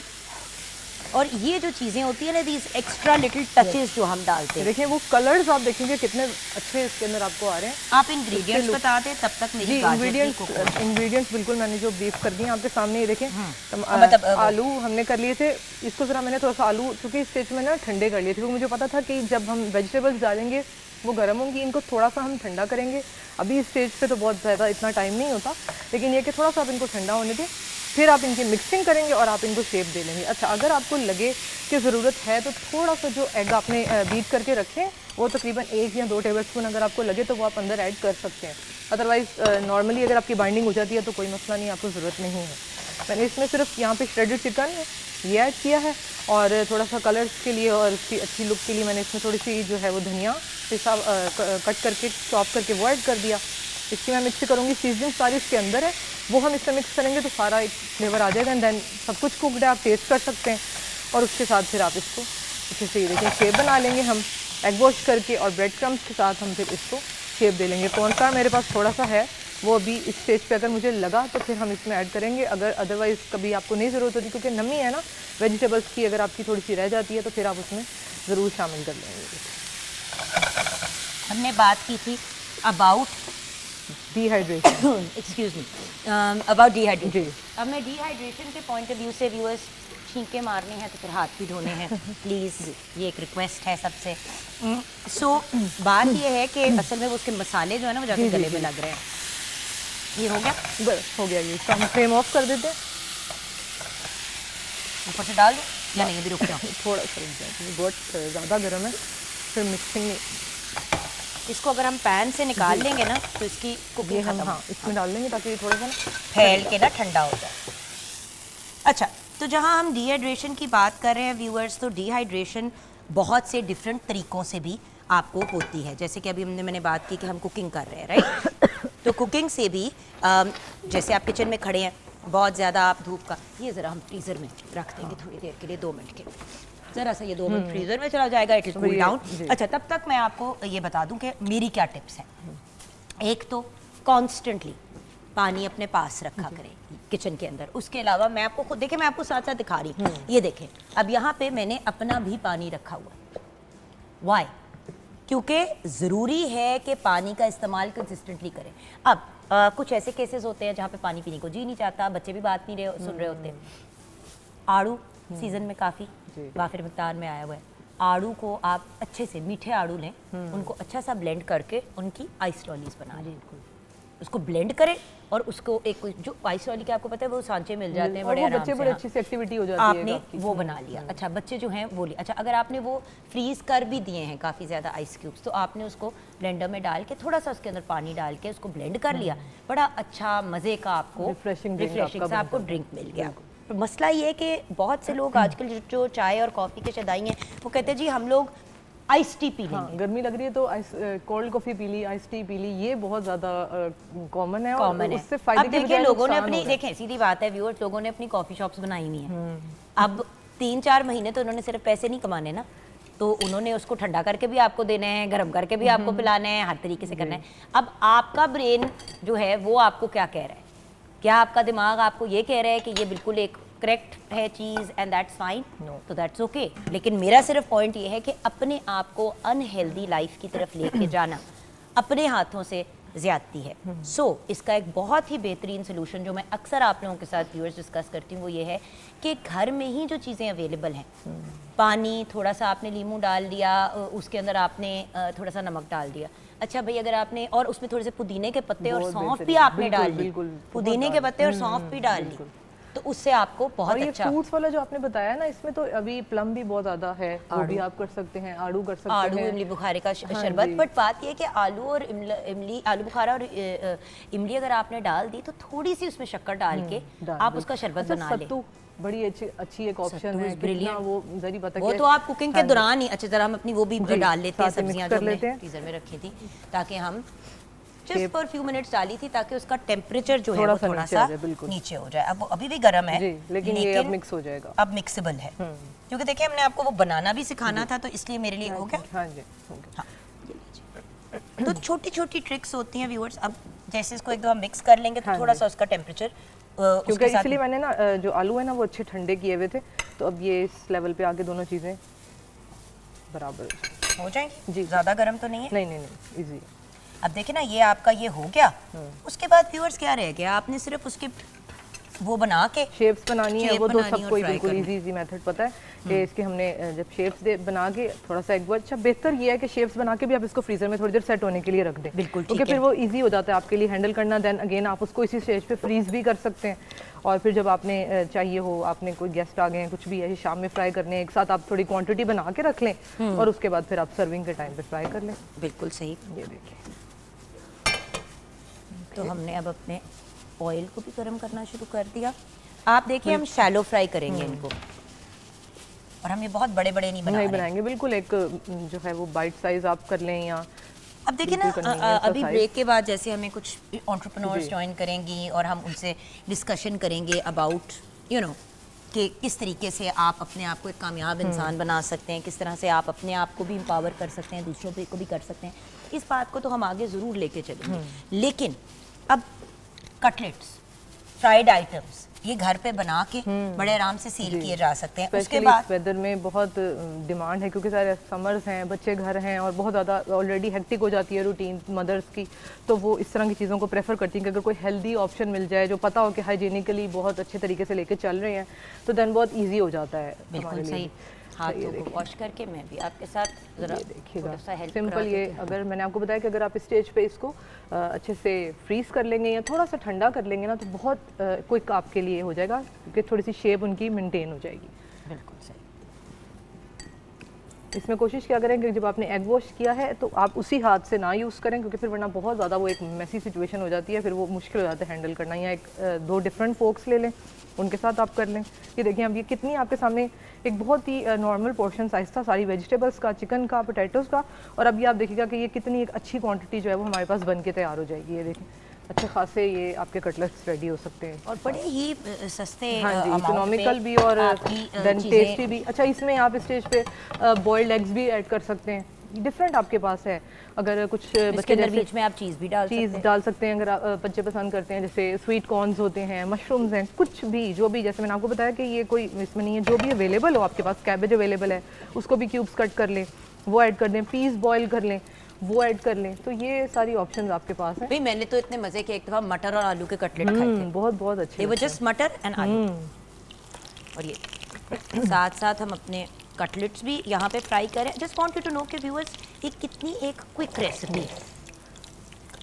और ये जो चीज़ें होती है ना, दीज एक्स्ट्रा लिटिल टचेस जो हम डालते हैं। देखिए वो कलर्स आप देखेंगे कितने अच्छे इसके अंदर आपको आ रहे हैं। आप इंग्रेडिएंट्स बता दें तब तक मेरी इंग्रेडिएंट्स बिल्कुल मैंने जो ब्रीफ कर दिए आपके सामने, ये देखें। मतलब आलू हमने कर लिए थे, इसको ज़रा मैंने थोड़ा सा आलू चूँकि इस स्टेज में ना ठंडे कर लिए थे, क्योंकि मुझे पता था कि जब हम वेजिटेबल्स डालेंगे वो गर्म होंगी, इनको थोड़ा सा हम ठंडा करेंगे। अभी इस स्टेज पे तो बहुत ज़्यादा इतना टाइम नहीं होता, लेकिन ये कि थोड़ा सा आप इनको ठंडा होने दें, फिर आप इनकी मिक्सिंग करेंगे और आप इनको शेप दे लेंगे। अच्छा, अगर आपको लगे कि ज़रूरत है तो थोड़ा सा जो एग आपने बीट करके रखें वो तकरीबन 1 या 2 टेबलस्पून अगर आपको लगे तो वो आप अंदर ऐड कर सकते हैं। अदरवाइज़ नॉर्मली अगर आपकी बाइंडिंग हो जाती है तो कोई मसला नहीं, आपको ज़रूरत नहीं है। मैंने इसमें सिर्फ यहाँ पे श्रेडेड चिकन ये ऐड किया है, और थोड़ा सा कलर्स के लिए और उसकी अच्छी लुक के लिए मैंने इसमें थोड़ी सी जो है वो धनिया पिसा कट करके चॉप करके वो ऐड कर दिया। इसकी मैं मिक्स करूँगी, सीजनिंग सारी इसके अंदर है, वो हम इसमें मिक्स करेंगे तो सारा एक फ्लेवर आ जाएगा। एंड देन सब कुछ कुकड है, आप टेस्ट कर सकते हैं। और उसके साथ फिर आप इसको अच्छे से ये देखिए शेप बना लेंगे हम एग वॉश करके, और ब्रेड क्रम्स के साथ हम फिर इसको शेप दे लेंगे। कॉर्नफ्लावर मेरे पास थोड़ा सा है, वो अभी इस स्टेज पे अगर मुझे लगा तो फिर हम इसमें ऐड करेंगे। अगर अदरवाइज़ कभी आपको नहीं ज़रूरत होती, क्योंकि नमी है ना वेजिटेबल्स की, अगर आपकी थोड़ी सी रह जाती है तो फिर आप उसमें ज़रूर शामिल कर लेंगे। हमने बात की थी about dehydration, excuse me, about dehydration. जी। अब मैं डिहाइड्रेशन के पॉइंट ऑफ व्यू से व्यूअर्स छींके मारने हैं तो फिर हाथ भी धोने हैं प्लीज़, ये एक रिक्वेस्ट है सबसे। सो बात ये है कि असल में वो उसके मसाले जो है ना वो जाके गले में लग रहे हैं। ये हो गया, बस हो गया, ये इसका हम फ्लेम ऑफ कर देते हैं। ऊपर से डाल दूँ या नहीं, अभी रुक जाओ। थोड़ा सा रुक जाए, बहुत ज़्यादा गर्म है, फिर मिक्सिंग नहीं। इसको अगर हम पैन से निकाल लेंगे ना तो इसकी कुकिंग हम खत्म। हाँ इसमें डाल देंगे ताकि ये थोड़ा सा ना फैल के ना ठंडा हो जाए। अच्छा, तो जहाँ हम डिहाइड्रेशन की बात कर रहे हैं व्यूअर्स, तो डिहाइड्रेशन बहुत से डिफरेंट तरीक़ों से भी आपको होती है। जैसे कि अभी मैंने बात की कि हम कुकिंग कर रहे हैं, राइट? तो कुकिंग से भी जैसे आप किचन में खड़े हैं, बहुत ज़्यादा आप धूप का, ये ज़रा हम फ्रीज़र में रख देंगे थोड़ी देर के लिए, 2 मिनट के, ज़रा सा ये 2 मिनट फ्रीज़र में चला जाएगा, इट विल कूल डाउन। अच्छा, तब तक मैं आपको ये बता दूं कि मेरी क्या टिप्स हैं। एक तो कॉन्स्टेंटली पानी अपने पास रखा करें किचन के अंदर। उसके अलावा मैं आपको खुद, देखिए मैं आपको साथ साथ दिखा रही हूँ, ये देखें अब यहाँ पे मैंने अपना भी पानी रखा हुआ है। वाई? क्योंकि ज़रूरी है कि पानी का इस्तेमाल कंसिस्टेंटली करें। अब कुछ ऐसे केसेस होते हैं जहाँ पे पानी पीने को जी नहीं चाहता, बच्चे भी बात नहीं सुन रहे होते। आड़ू सीजन में काफ़ी वाफिर मिक़दार में आया हुआ है। आड़ू को आप अच्छे से, मीठे आड़ू लें, उनको अच्छा सा ब्लेंड करके उनकी आइस लॉलीज बना लें। उसको ब्लेंड करें और उसको एक, जो आइस लॉली के आपको पता है वो सांचे मिल जाते हैं बड़े आराम से, बड़े अच्छी सी एक्टिविटी हो जाती है। आपने वो बना लिया। अच्छा, बच्चे जो हैं वो लिया। अच्छा, अगर आपने वो फ्रीज कर भी दिए हैं काफ़ी ज़्यादा आइस क्यूब्स, तो आपने उसको ब्लेंडर में डाल के थोड़ा सा उसके अंदर पानी डाल के उसको ब्लेंड कर लिया, बड़ा अच्छा मज़े का आपको रिफ्रेशिंग सा आपको ड्रिंक मिल गया। तो मसला ये है कि बहुत से लोग आजकल जो चाय और कॉफ़ी के शदाई हैं वो कहते हैं जी हम लोग आइस टी पी लेंगे। हाँ, गर्मी लग रही है तो आइस कोल्ड कॉफ़ी पी ली, आइस टी पी ली, ये बहुत ज़्यादा कॉमन है और उससे फायदे अब देखिए लोगों ने अपनी, देखें सीधी बात है व्यूअर्स, लोगों ने अपनी कॉफ़ी शॉप्स बनाई हुई हैं। अब 3-4 महीने तो उन्होंने सिर्फ पैसे नहीं कमाने ना, तो उन्होंने उसको ठंडा करके भी आपको देना है, गर्म करके भी आपको पिलाना है, हर तरीके से करना है। अब आपका ब्रेन जो है वो आपको क्या कह रहा है? क्या आपका दिमाग आपको ये कह रहा है कि ये बिल्कुल एक करेक्ट है चीज़ एंड दैट्स फाइन? तो दैट्स ओके। लेकिन मेरा सिर्फ पॉइंट ये है कि अपने आप को अनहेल्दी लाइफ की तरफ लेके जाना अपने हाथों से ज़्यादती है। सो इसका एक बहुत ही बेहतरीन सोल्यूशन जो मैं अक्सर आप लोगों के साथ व्यूअर्स डिस्कस करती हूँ वो ये है कि घर में ही जो चीज़ें अवेलेबल हैं, पानी, थोड़ा सा आपने नींबू डाल दिया, उसके अंदर आपने थोड़ा सा नमक डाल दिया। अच्छा भाई, अगर आपने, और उसमें थोड़े से पुदीने के पत्ते और सौंफ भी आपने डाल ली, पुदीने के पत्ते और सौंफ भी डाल ली, तो उससे आपको बहुत और ये अच्छा। फ्रूट्स वाला जो आपने बताया ना, इसमें तो अभी प्लम भी बहुत ज़्यादा है, वो भी आप कर सकते हैं, आड़ू कर सकते हैं, आड़ू इमली बुखारे का शरबत। बट बात ये है कि आलू और इमली, आलू बुखारा और इमली अगर आपने डाल दी तो थोड़ी सी उसमें शक्कर डाल के आप उसका शरबत बना लें। बड़ी अच्छी एक ऑप्शन है, ब्रिलियंट। वो जरी पता वो तो आप कुकिंग के दौरान ही, अच्छा जरा हम अपनी वो भी डाल लेते हैं, सब्जियां जो हमने फ्रीजर में रखी थी, ताकि हम जस्ट फॉर फ्यू मिनट्स डाली थी ताकि उसका टेम्परेचर जो है वो थोड़ा सा नीचे हो जाए। अब वो अभी भी गर्म है लेकिन ये अब मिक्स हो जाएगा, अब मिक्सेबल है, क्योंकि देखिए हमने आपको वो बनाना भी सिखाना था, तो इसलिए मेरे लिए हो गया। हाँ जी, हो गया। हाँ, तो छोटी छोटी ट्रिक्स होती हैं व्यूअर्स। अब जैसे इसको एक दो हम मिक्स कर लेंगे तो थोड़ा सा उसका टेम्परेचर, क्योंकि इसलिए मैंने ना जो आलू है ना वो अच्छे ठंडे किए हुए थे, तो अब ये इस लेवल पे आके दोनों चीज़ें बराबर हो जाएंगी जी। ज़्यादा गर्म तो नहीं है? नहीं, इजी। अब देखिए ना, ये आपका ये हो गया। उसके बाद व्यूअर्स क्या रह गया, आपने सिर्फ उसके वो बना के शेप्स बनानी है। वो तो सबको ही बिल्कुल इजी मेथड पता है कि इसके हमने जब शेप्स बना के थोड़ा सा एक बार, अच्छा बेहतर ये है कि शेप्स बना के भी आप इसको फ्रीजर में थोड़ी देर सेट होने के लिए रख दें, बिल्कुल, क्योंकि फिर वो इजी हो जाता है आपके लिए हैंडल करना। देन अगेन आप उसको इसी स्टेज पे फ्रीज भी कर सकते हैं, और फिर जब आपने चाहिए हो, आपने कोई गेस्ट आ गए हैं, कुछ भी है, शाम में फ्राई करने एक साथ, आप थोड़ी क्वांटिटी बना के रख लें और उसके बाद फिर आप सर्विंग के टाइम पे फ्राई कर लें। बिल्कुल सही। ये देखिए, तो हमने अब अपने ऑयल को भी गर्म करना शुरू कर दिया। आप देखिए हम शैलो फ्राई करेंगे इनको, और हम ये बहुत बड़े बड़े नहीं बनाएंगे, बिल्कुल एक जो है वो बाइट साइज आप कर लें। या अब देखिए ना, अभी ब्रेक के बाद जैसे हमें कुछ एंटरप्रेन्योर्स ज्वाइन करेंगी और हम उनसे डिस्कशन करेंगे अबाउट यू नो कि किस तरीके से आप अपने आप को एक कामयाब इंसान बना सकते हैं, किस तरह से आप अपने आप को भी एम्पावर कर सकते हैं, दूसरों को भी कर सकते हैं। इस बात को तो हम आगे ज़रूर लेके चलेंगे। लेकिन अब कटलेट्स, फ्राइड आइटम्स, ये घर पे बना के बड़े आराम से सील किए जा सकते हैं। उसके स्पेशली बाद इस वेदर में बहुत डिमांड है, क्योंकि सारे समर्स हैं, बच्चे घर हैं और बहुत ज़्यादा ऑलरेडी हेक्टिक हो जाती है रूटीन मदर्स की, तो वो इस तरह की चीज़ों को प्रेफर करती हैं कि अगर कोई हेल्दी ऑप्शन मिल जाए जो पता हो कि हाइजीनिकली बहुत अच्छे तरीके से लेके चल रहे हैं, तो देन बहुत ईजी हो जाता है बिल्कुल सही। हाथों को वॉश करके मैं भी आपके साथ जरा देखिएगा हेल्प सिंपल। ये अगर मैंने आपको बताया कि अगर आप स्टेज पे इसको अच्छे से फ्रीज कर लेंगे या थोड़ा सा ठंडा कर लेंगे ना, तो बहुत क्विक आपके लिए हो जाएगा, क्योंकि थोड़ी सी शेप उनकी मेंटेन हो जाएगी। बिल्कुल सही। इसमें कोशिश क्या करें कि जब आपने एग वॉश किया है तो आप उसी हाथ से ना यूज़ करें, क्योंकि फिर वरना बहुत ज़्यादा वो एक मेसी सिचुएशन हो जाती है, फिर वो मुश्किल हो जाता है हैंडल करना। या एक दो डिफरेंट फोक्स ले लें, उनके साथ आप कर लें। ये देखिए अब ये कितनी आपके सामने एक बहुत ही नॉर्मल पोर्शन साइज था सारी वेजिटेबल्स का, चिकन का, पोटैटोज़ का, और अब ये आप देखिएगा कि ये कितनी एक अच्छी क्वांटिटी जो है वो हमारे पास बन के तैयार हो जाएगी। ये देखें अच्छे खासे ये आपके कटलेट्स रेडी हो सकते हैं और बड़े ही सस्ते, हाँ जी, इकोनॉमिकल भी और देन टेस्टी भी। अच्छा, इसमें आप स्टेज पे बॉइल्ड एग्स भी ऐड कर सकते हैं, डिफरेंट आपके पास है। अगर कुछ बच्चे जैसे बीच में आप चीज़ भी डाल सकते हैं, अगर बच्चे पसंद करते हैं, जैसे स्वीट कॉर्न्स होते हैं, मशरूम्स हैं, कुछ भी जो भी, जैसे मैंने आपको बताया कि ये कोई इसमें नहीं है, जो भी अवेलेबल हो आपके पास, कैबेज अवेलेबल है उसको भी क्यूब्स कट कर लें, वो ऐड कर दें, पीस बॉयल कर लें, वो ऐड कर लें, तो ये सारी ऑप्शंस आपके पास हैं। भाई मैंने तो इतने मजे के एक दफा मटर और आलू के कटलेट खाए थे, बहुत बहुत अच्छे। वो जस्ट मटर एंड आलू, और ये साथ साथ हम अपने कटलेट्स भी यहाँ पे फ्राई करें। Just want you to know कि व्यूअर्स ये कितनी एक क्विक रेसिपी है।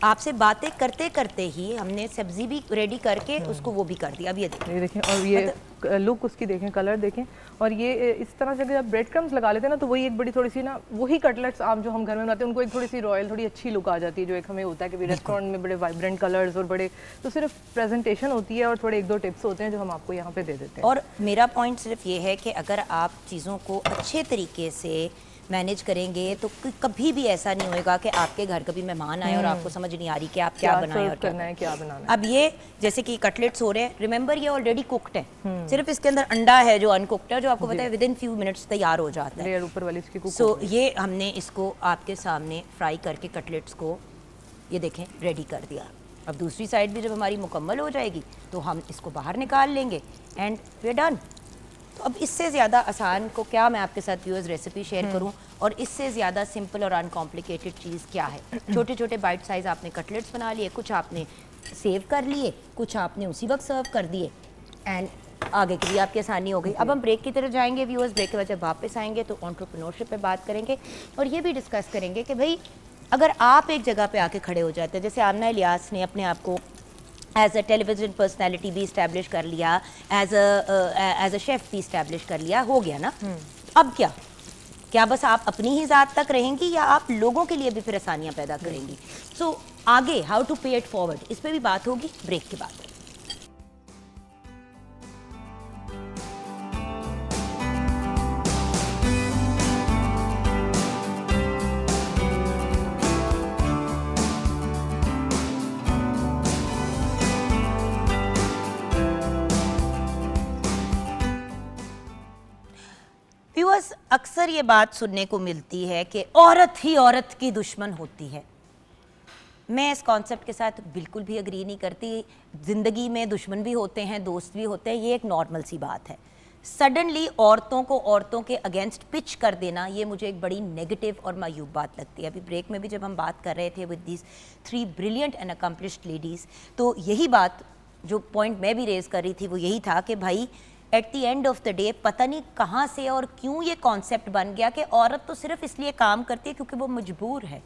आपसे बातें करते करते ही हमने सब्जी भी रेडी करके उसको वो भी कर दिया। अब ये देखें और ये लुक उसकी देखें, कलर देखें, और ये इस तरह से अगर आप ब्रेड क्रम्स लगा लेते हैं ना, तो वही एक बड़ी थोड़ी सी ना, वही कटलेट्स आम जो हम घर में बनाते हैं उनको एक थोड़ी सी रॉयल, थोड़ी अच्छी लुक आ जाती है, जो एक हमें होता है कि रेस्टोरेंट में बड़े वाइब्रेंट कलर्स और बड़े, तो सिर्फ प्रेजेंटेशन होती है और थोड़े एक दो टिप्स होते हैं जो हम आपको यहाँ पे दे देते हैं। और मेरा पॉइंट सिर्फ ये है कि अगर आप चीज़ों को अच्छे तरीके से मैनेज करेंगे तो कभी भी ऐसा नहीं होएगा कि आपके घर कभी मेहमान आए और आपको समझ नहीं आ रही कि आप क्या बनाएं और करना है, क्या बनाना है। अब ये जैसे कि कटलेट्स हो रहे हैं, रिमेंबर ये ऑलरेडी कुक्ड है, सिर्फ इसके अंदर अंडा है जो अनकुक्ड है, जो आपको पता है विद इन फ्यू मिनट्स तैयार हो जाता है। लेयर ऊपर वाली इसकी कुक। सो ये हमने इसको आपके सामने फ्राई करके कटलेट्स को ये देखें रेडी कर दिया। अब दूसरी साइड भी जब हमारी मुकम्मल हो जाएगी तो हम इसको बाहर निकाल लेंगे एंड वी आर डन। तो अब इससे ज़्यादा आसान को क्या मैं आपके साथ व्यूअर्स रेसिपी शेयर करूं, और इससे ज़्यादा सिंपल और अनकॉम्प्लिकेटेड चीज़ क्या है। छोटे छोटे बाइट साइज़ आपने कटलेट्स बना लिए, कुछ आपने सेव कर लिए, कुछ आपने उसी वक्त सर्व कर दिए, एंड आगे के लिए आपकी आसानी हो गई। अब हम ब्रेक की तरफ जाएंगे व्यूअर्स, ब्रेक के बाद जब वापस आएंगे तो एंटरप्रेन्योरशिप पे बात करेंगे और ये भी डिस्कस करेंगे कि भाई अगर आप एक जगह पे आके खड़े हो जाते हैं, जैसे आमना इलियास ने अपने आप को एज अ टेलीविज़न पर्सनैलिटी भी इस्टेब्लिश कर लिया, एज अ शेफ़ भी इस्टेब्लिश कर लिया, हो गया ना। अब क्या बस आप अपनी ही ज़ात तक रहेंगी या आप लोगों के लिए भी फिर आसानियाँ पैदा करेंगी। सो आगे हाउ टू पे इट फॉरवर्ड, इस पर भी बात होगी ब्रेक के बाद। व्यूअर्स, अक्सर ये बात सुनने को मिलती है कि औरत ही औरत की दुश्मन होती है। मैं इस कॉन्सेप्ट के साथ बिल्कुल भी अग्री नहीं करती। ज़िंदगी में दुश्मन भी होते हैं, दोस्त भी होते हैं, ये एक नॉर्मल सी बात है। सडनली औरतों को औरतों के अगेंस्ट पिच कर देना, ये मुझे एक बड़ी नेगेटिव और मायूब बात लगती है। अभी ब्रेक में भी जब हम बात कर रहे थे with these 3 brilliant and accomplished ladies, तो यही बात, जो पॉइंट मैं भी रेज़ कर रही थी वो यही था कि भाई at the end of the day पता नहीं कहाँ से और क्यों ये कॉन्सेप्ट बन गया कि औरत तो सिर्फ इसलिए काम करती है क्योंकि वो मजबूर है।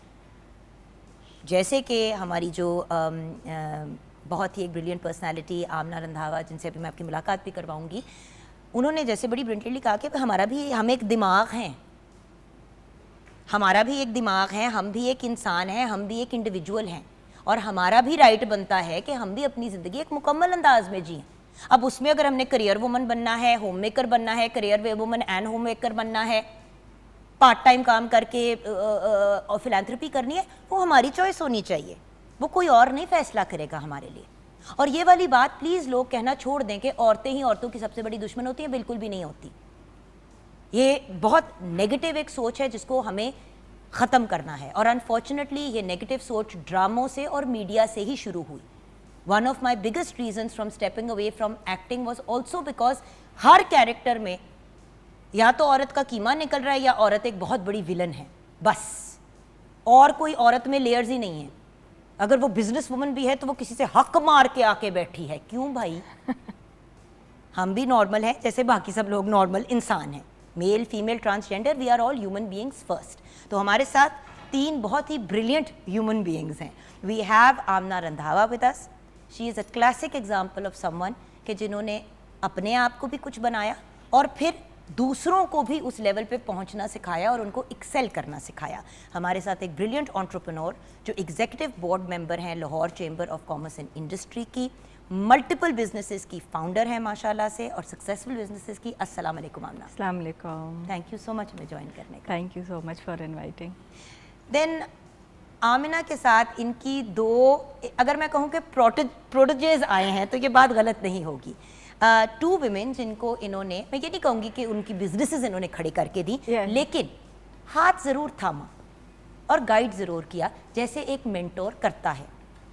जैसे कि हमारी जो बहुत ही एक ब्रिलियंट पर्सनालिटी आमना रंधावा, जिनसे अभी मैं आपकी मुलाकात भी करवाऊंगी, उन्होंने जैसे बड़ी ब्रिलियंटली कहा कि हम एक दिमाग हैं, हमारा भी एक दिमाग है, हम भी एक इंसान हैं, हम भी एक इंडिविजुअल हैं, और हमारा भी राइट बनता है कि हम भी अपनी ज़िंदगी एक मुकम्मल अंदाज में जिएं। अब उसमें अगर हमने करियर वुमन बनना है, होम मेकर बनना है, career woman and home maker बनना है, पार्ट टाइम काम करके और फिलैंथ्रोपी करनी है, वो हमारी चॉइस होनी चाहिए, वो कोई और नहीं फैसला करेगा हमारे लिए। और ये वाली बात प्लीज़ लोग कहना छोड़ दें कि औरतें ही औरतों की सबसे बड़ी दुश्मन होती हैं, बिल्कुल भी नहीं होती। ये बहुत नेगेटिव एक सोच है जिसको हमें ख़त्म करना है, और अनफॉर्चुनेटली ये नेगेटिव सोच ड्रामों से और मीडिया से ही शुरू हुई। One of my biggest reason from stepping away from acting was also because हर कैरेक्टर में या तो औरत का कीमा निकल रहा है या औरत एक बहुत बड़ी विलन है, बस। और कोई औरत में लेयर्स ही नहीं है। अगर वो बिजनेस वुमन भी है तो वो किसी से हक मार के आके बैठी है। क्यों भाई? हम भी नॉर्मल हैं जैसे बाकी सब लोग नॉर्मल इंसान हैं, male female transgender, we are all human beings first. तो हमारे साथ 3 बहुत ही ब्रिलियंट ह्यूमन बीइंग्स हैं। We have Amna Randhawa with us. She is a classic example of someone कि जिन्होंने अपने आप को भी कुछ बनाया और फिर दूसरों को भी उस लेवल पे पहुंचना सिखाया और उनको एक्सेल करना सिखाया। हमारे साथ एक ब्रिलियंट एंटरप्रेन्योर जो एग्जीक्यूटिव बोर्ड मेंबर हैं Lahore chamber of commerce and industry की, मल्टीपल बिजनेसेस की फाउंडर है माशाल्लाह से और सक्सेसफुल बिजनेसेस की। अस्सलाम वालेकुम आमना। अस्सलाम वालेकुम। थैंक यू सो मच हमें ज्वाइन करने का। Thank you so much for inviting. Then Amina के साथ इनकी 2, अगर मैं कहूँ कि प्रोडिजेज आए हैं तो ये बात गलत नहीं होगी। 2 विमेन जिनको इन्होंने, मैं ये नहीं कहूँगी कि उनकी बिजनेसेस इन्होंने खड़ी करके दी, लेकिन हाथ ज़रूर थामा और गाइड ज़रूर किया जैसे एक मेंटोर करता है।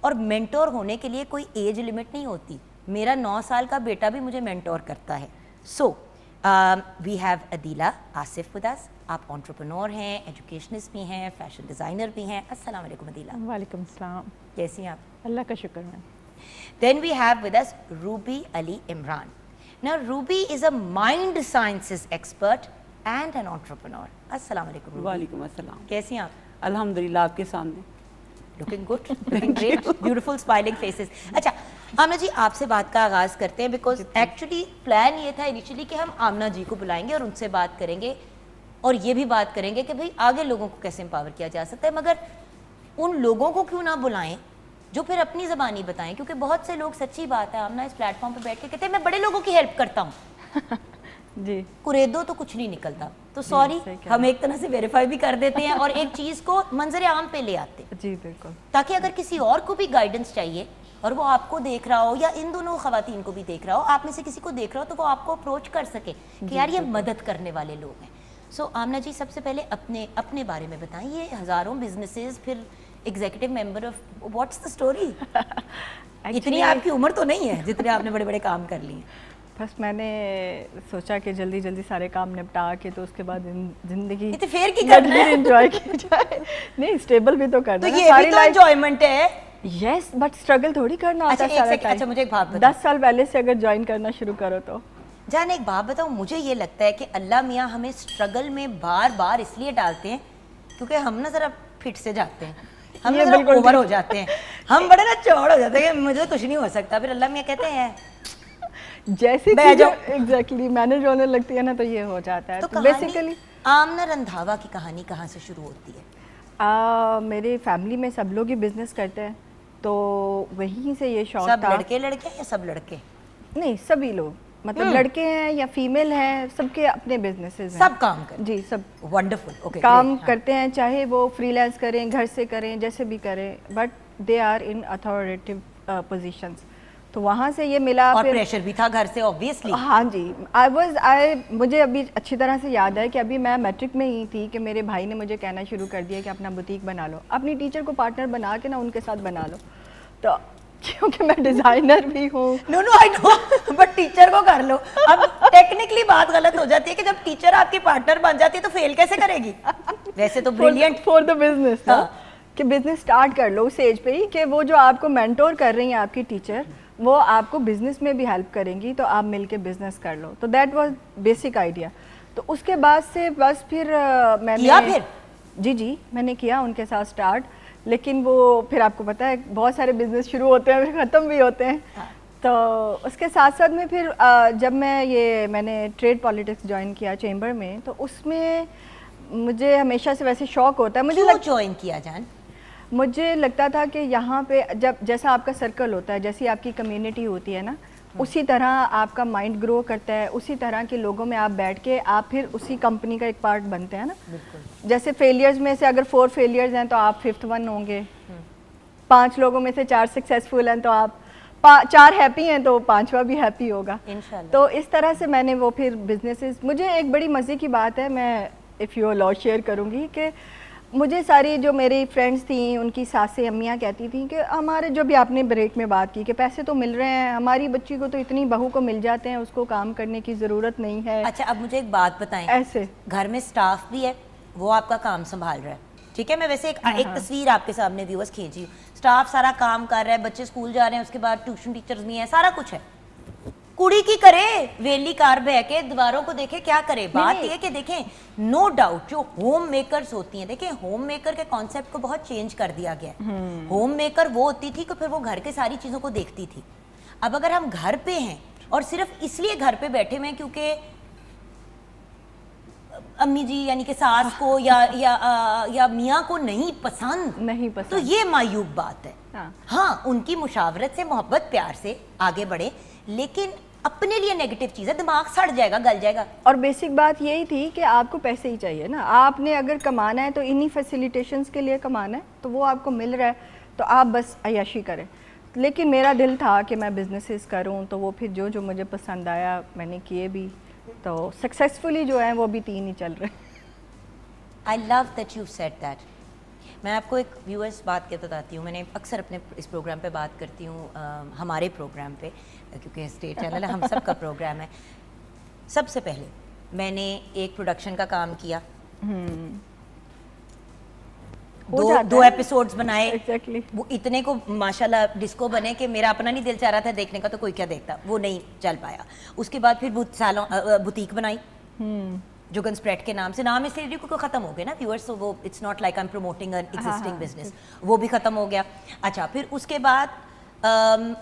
और मेंटोर होने के लिए कोई एज लिमिट नहीं होती। मेरा 9 साल का बेटा भी मुझे मेंटोर करता है। So we have Adeela Asif with us. आप एंटरप्रेन्योर हैं, एजुकेशनिस्ट भी हैं, फैशन डिज़ाइनर भी हैं। अस्सलाम वालेकुम अदीला। वालेकुम सलाम। कैसी हैं आप? अल्लाह का शुक्र है। Then we have with us Ruby Ali Imran. Now Ruby is a mind sciences expert and an entrepreneur. Assalamu alaikum. वालेकुम अस्सलाम। कैसी हैं आप? अल्हम्दुलिल्लाह आपके सामने। Looking good, looking great, beautiful smiling faces. अच्छा आमना जी, आपसे बात का आगाज़ करते हैं बिकॉज एक्चुअली प्लान ये था इनिशियली कि हम आमना जी को बुलाएंगे और उनसे बात करेंगे और ये भी बात करेंगे कि भाई आगे लोगों को कैसे एम्पावर किया जा सकता है, मगर उन लोगों को क्यों ना बुलाएं जो फिर अपनी ज़बानी बताएं। क्योंकि बहुत से लोग, सच्ची बात है आमना, इस प्लेटफॉर्म पे बैठ के कहते हैं मैं बड़े लोगों की हेल्प करता हूँ जी। कुरेदो तो कुछ नहीं निकलता। तो सॉरी, हम एक तरह से वेरीफाई भी कर देते हैं और एक चीज़ को मंजर आम पे ले आते हैं। जी बिल्कुल। ताकि अगर किसी और को भी गाइडेंस चाहिए और वो आपको देख रहा हो या इन दोनों खवातीन को भी देख रहा हो, आप में से किसी को देख रहा हो, तो वो आपको अप्रोच कर सके कि यार ये मदद करने वाले लोग हैं। सो आमना जी, सबसे पहले अपने बारे में बताएं। ये हज़ारों बिजनेसेस, फिर executive member of, what's the story? इतनी आपकी उम्र तो नहीं है जितने आपने बड़े बड़े काम कर लिए। बस मैंने सोचा कि जल्दी जल्दी सारे काम निपटा के तो उसके बाद जिंदगी तो फिर की करना है, एंजॉय की जाए। नहीं, स्टेबल भी तो करना तो है, ये सारी भी तो एंजॉयमेंट है। यस, बट स्ट्रगल थोड़ी करना होता है सारा टाइम। अच्छा मुझे एक बात बताओ, 10 साल पहले से अगर ज्वाइन करना शुरू करो तो। जान एक बात बताओ, मुझे ये लगता है कि अल्लाह मियाँ हमें स्ट्रगल में बार बार इसलिए डालते हैं क्योंकि हम ना जरा फिट से जाते हैं, हम ना जरा ओवर हो जाते हैं, हम बड़े ना चौड़ हो जाते हैं कि मुझे कुछ नहीं हो सकता। फिर अल्लाह मियाँ कहते हैं जैसे एग्जैक्टली मैनेज होने लगती है ना तो ये हो जाता है। तो बेसिकली आमना रंधावा की कहानी कहाँ से शुरू होती है? मेरे फैमिली में सब लोग ही बिजनेस करते हैं, तो वहीं से ये शौक सब था। लड़के या सब लड़के? नहीं, सभी लोग, मतलब लड़के हैं या फीमेल हैं, सबके अपने बिजनेसेस हैं। सब काम करते? जी, सब वंडरफुल। ओके, काम करते हैं, चाहे वो फ्रीलांस करें, घर से करें, जैसे भी करें, but they are in authoritative positions. तो वहाँ से ये मिला। और फिर प्रेशर भी था घर से ऑब्वियसली। हाँ जी, मुझे अभी अच्छी तरह से याद है कि अभी मैं मैट्रिक में ही थी कि मेरे भाई ने मुझे कहना शुरू कर दिया कि अपना बुटीक बना लो, अपनी टीचर को पार्टनर बना के ना उनके साथ बना लो। तो क्योंकि मैं डिजाइनर भी हूँ। No I know, but teacher को कर लो। अब टेक्निकली बात गलत हो जाती है कि जब टीचर आपकी पार्टनर बन जाती है तो फेल कैसे करेगी? वैसे तो ब्रिलियंट फॉर द बिजनेस था कि बिजनेस स्टार्ट कर लो उस एज पे ही, कि वो जो आपको मेंटोर कर रही हैं आपकी टीचर, वो आपको बिजनेस में भी हेल्प करेंगी, तो आप मिलके बिजनेस कर लो। तो दैट वाज बेसिक आइडिया। तो उसके बाद से बस फिर मैंने किया फिर? जी मैंने किया उनके साथ स्टार्ट। लेकिन वो फिर आपको पता है बहुत सारे बिजनेस शुरू होते हैं फिर ख़त्म भी होते हैं। तो उसके साथ साथ में फिर जब मैंने ट्रेड पॉलिटिक्स ज्वाइन किया चेंबर में, तो उसमें मुझे हमेशा से वैसे शौक होता है। मुझे ज्वाइन किया जान? मुझे लगता था कि यहाँ पे जब जैसा आपका सर्कल होता है, जैसी आपकी कम्युनिटी होती है ना, उसी तरह आपका माइंड ग्रो करता है, उसी तरह के लोगों में आप बैठ के आप फिर उसी कंपनी का एक पार्ट बनते हैं ना। जैसे फेलियर्स में से अगर 4 फेलियर्स हैं तो आप 5th वन होंगे, 5 लोगों में से 4 सक्सेसफुल हैं तो आप 4 हैप्पी हैं तो 5वां भी हैप्पी होगा इंशाल्लाह। तो इस तरह से मैंने वो फिर बिजनेसेस, मुझे एक बड़ी मज़े की बात है, मैं इफ़ यू अलाउ शेयर करूँगी कि मुझे सारी जो मेरी फ्रेंड्स थी उनकी सासें अम्मियाँ कहती थी कि हमारे, जो भी आपने ब्रेक में बात की कि पैसे तो मिल रहे हैं, हमारी बच्ची को तो इतनी बहू को मिल जाते हैं, उसको काम करने की ज़रूरत नहीं है। अच्छा, अब मुझे एक बात बताएं, ऐसे घर में स्टाफ भी है, वो आपका काम संभाल रहा है, ठीक है? मैं वैसे एक तस्वीर आपके सामने व्यूअर्स खींची हूँ, स्टाफ सारा काम कर रहा है, बच्चे स्कूल जा रहे हैं, उसके बाद ट्यूशन टीचर्स भी हैं, सारा कुछ है। कुड़ी की करे, वेली कार बह के दीवारों को देखे, क्या करे? बात यह है कि देखें, नो डाउट जो होम मेकर्स होती हैं, देखें होम मेकर के कॉन्सेप्ट को बहुत चेंज कर दिया गया है। होम मेकर वो होती थी कि फिर वो घर के सारी चीजों को देखती थी। अब अगर हम घर पे हैं और सिर्फ इसलिए घर पे बैठे हुए हैं क्योंकि अम्मी जी यानी कि सास को या मियाँ को नहीं पसंद, तो ये मायूब बात है। हाँ, उनकी मुशावरत से, मोहब्बत प्यार से आगे बढ़े, लेकिन अपने लिए नेगेटिव चीज़ है, दिमाग सड़ जाएगा, गल जाएगा। और बेसिक बात यही थी कि आपको पैसे ही चाहिए ना, आपने अगर कमाना है तो इन्हीं फैसिलिटेशंस के लिए कमाना है, तो वो आपको मिल रहा है तो आप बस अय्याशी करें। लेकिन मेरा दिल था कि मैं बिजनेसेस करूं, तो वो फिर जो मुझे पसंद आया मैंने किए भी, तो सक्सेसफुली जो है वो भी 3 ही चल रहे हैं। I love that you said that. मैं आपको एक व्यूअर्स बात के बताती हूँ, मैंने अक्सर अपने इस प्रोग्राम पे बात करती हूँ, हमारे प्रोग्राम पे, क्योंकि स्टेट चैनल है, हम सब का प्रोग्राम है। सबसे पहले मैंने एक प्रोडक्शन का काम किया, दो एपिसोड्स बनाए। Exactly. वो इतने को माशाल्लाह डिस्को बने कि मेरा अपना नहीं दिल चाह रहा था देखने का, तो कोई क्या देखता, वो नहीं चल पाया। उसके बाद फिर बुटीक बनाई जुगन स्प्रेड के नाम से, नाम इसलिए क्योंकि खत्म हो गया ना व्यूअर्स, तो वो it's not like I am promoting an existing business, वो भी खत्म हो गया। अच्छा, फिर उसके बाद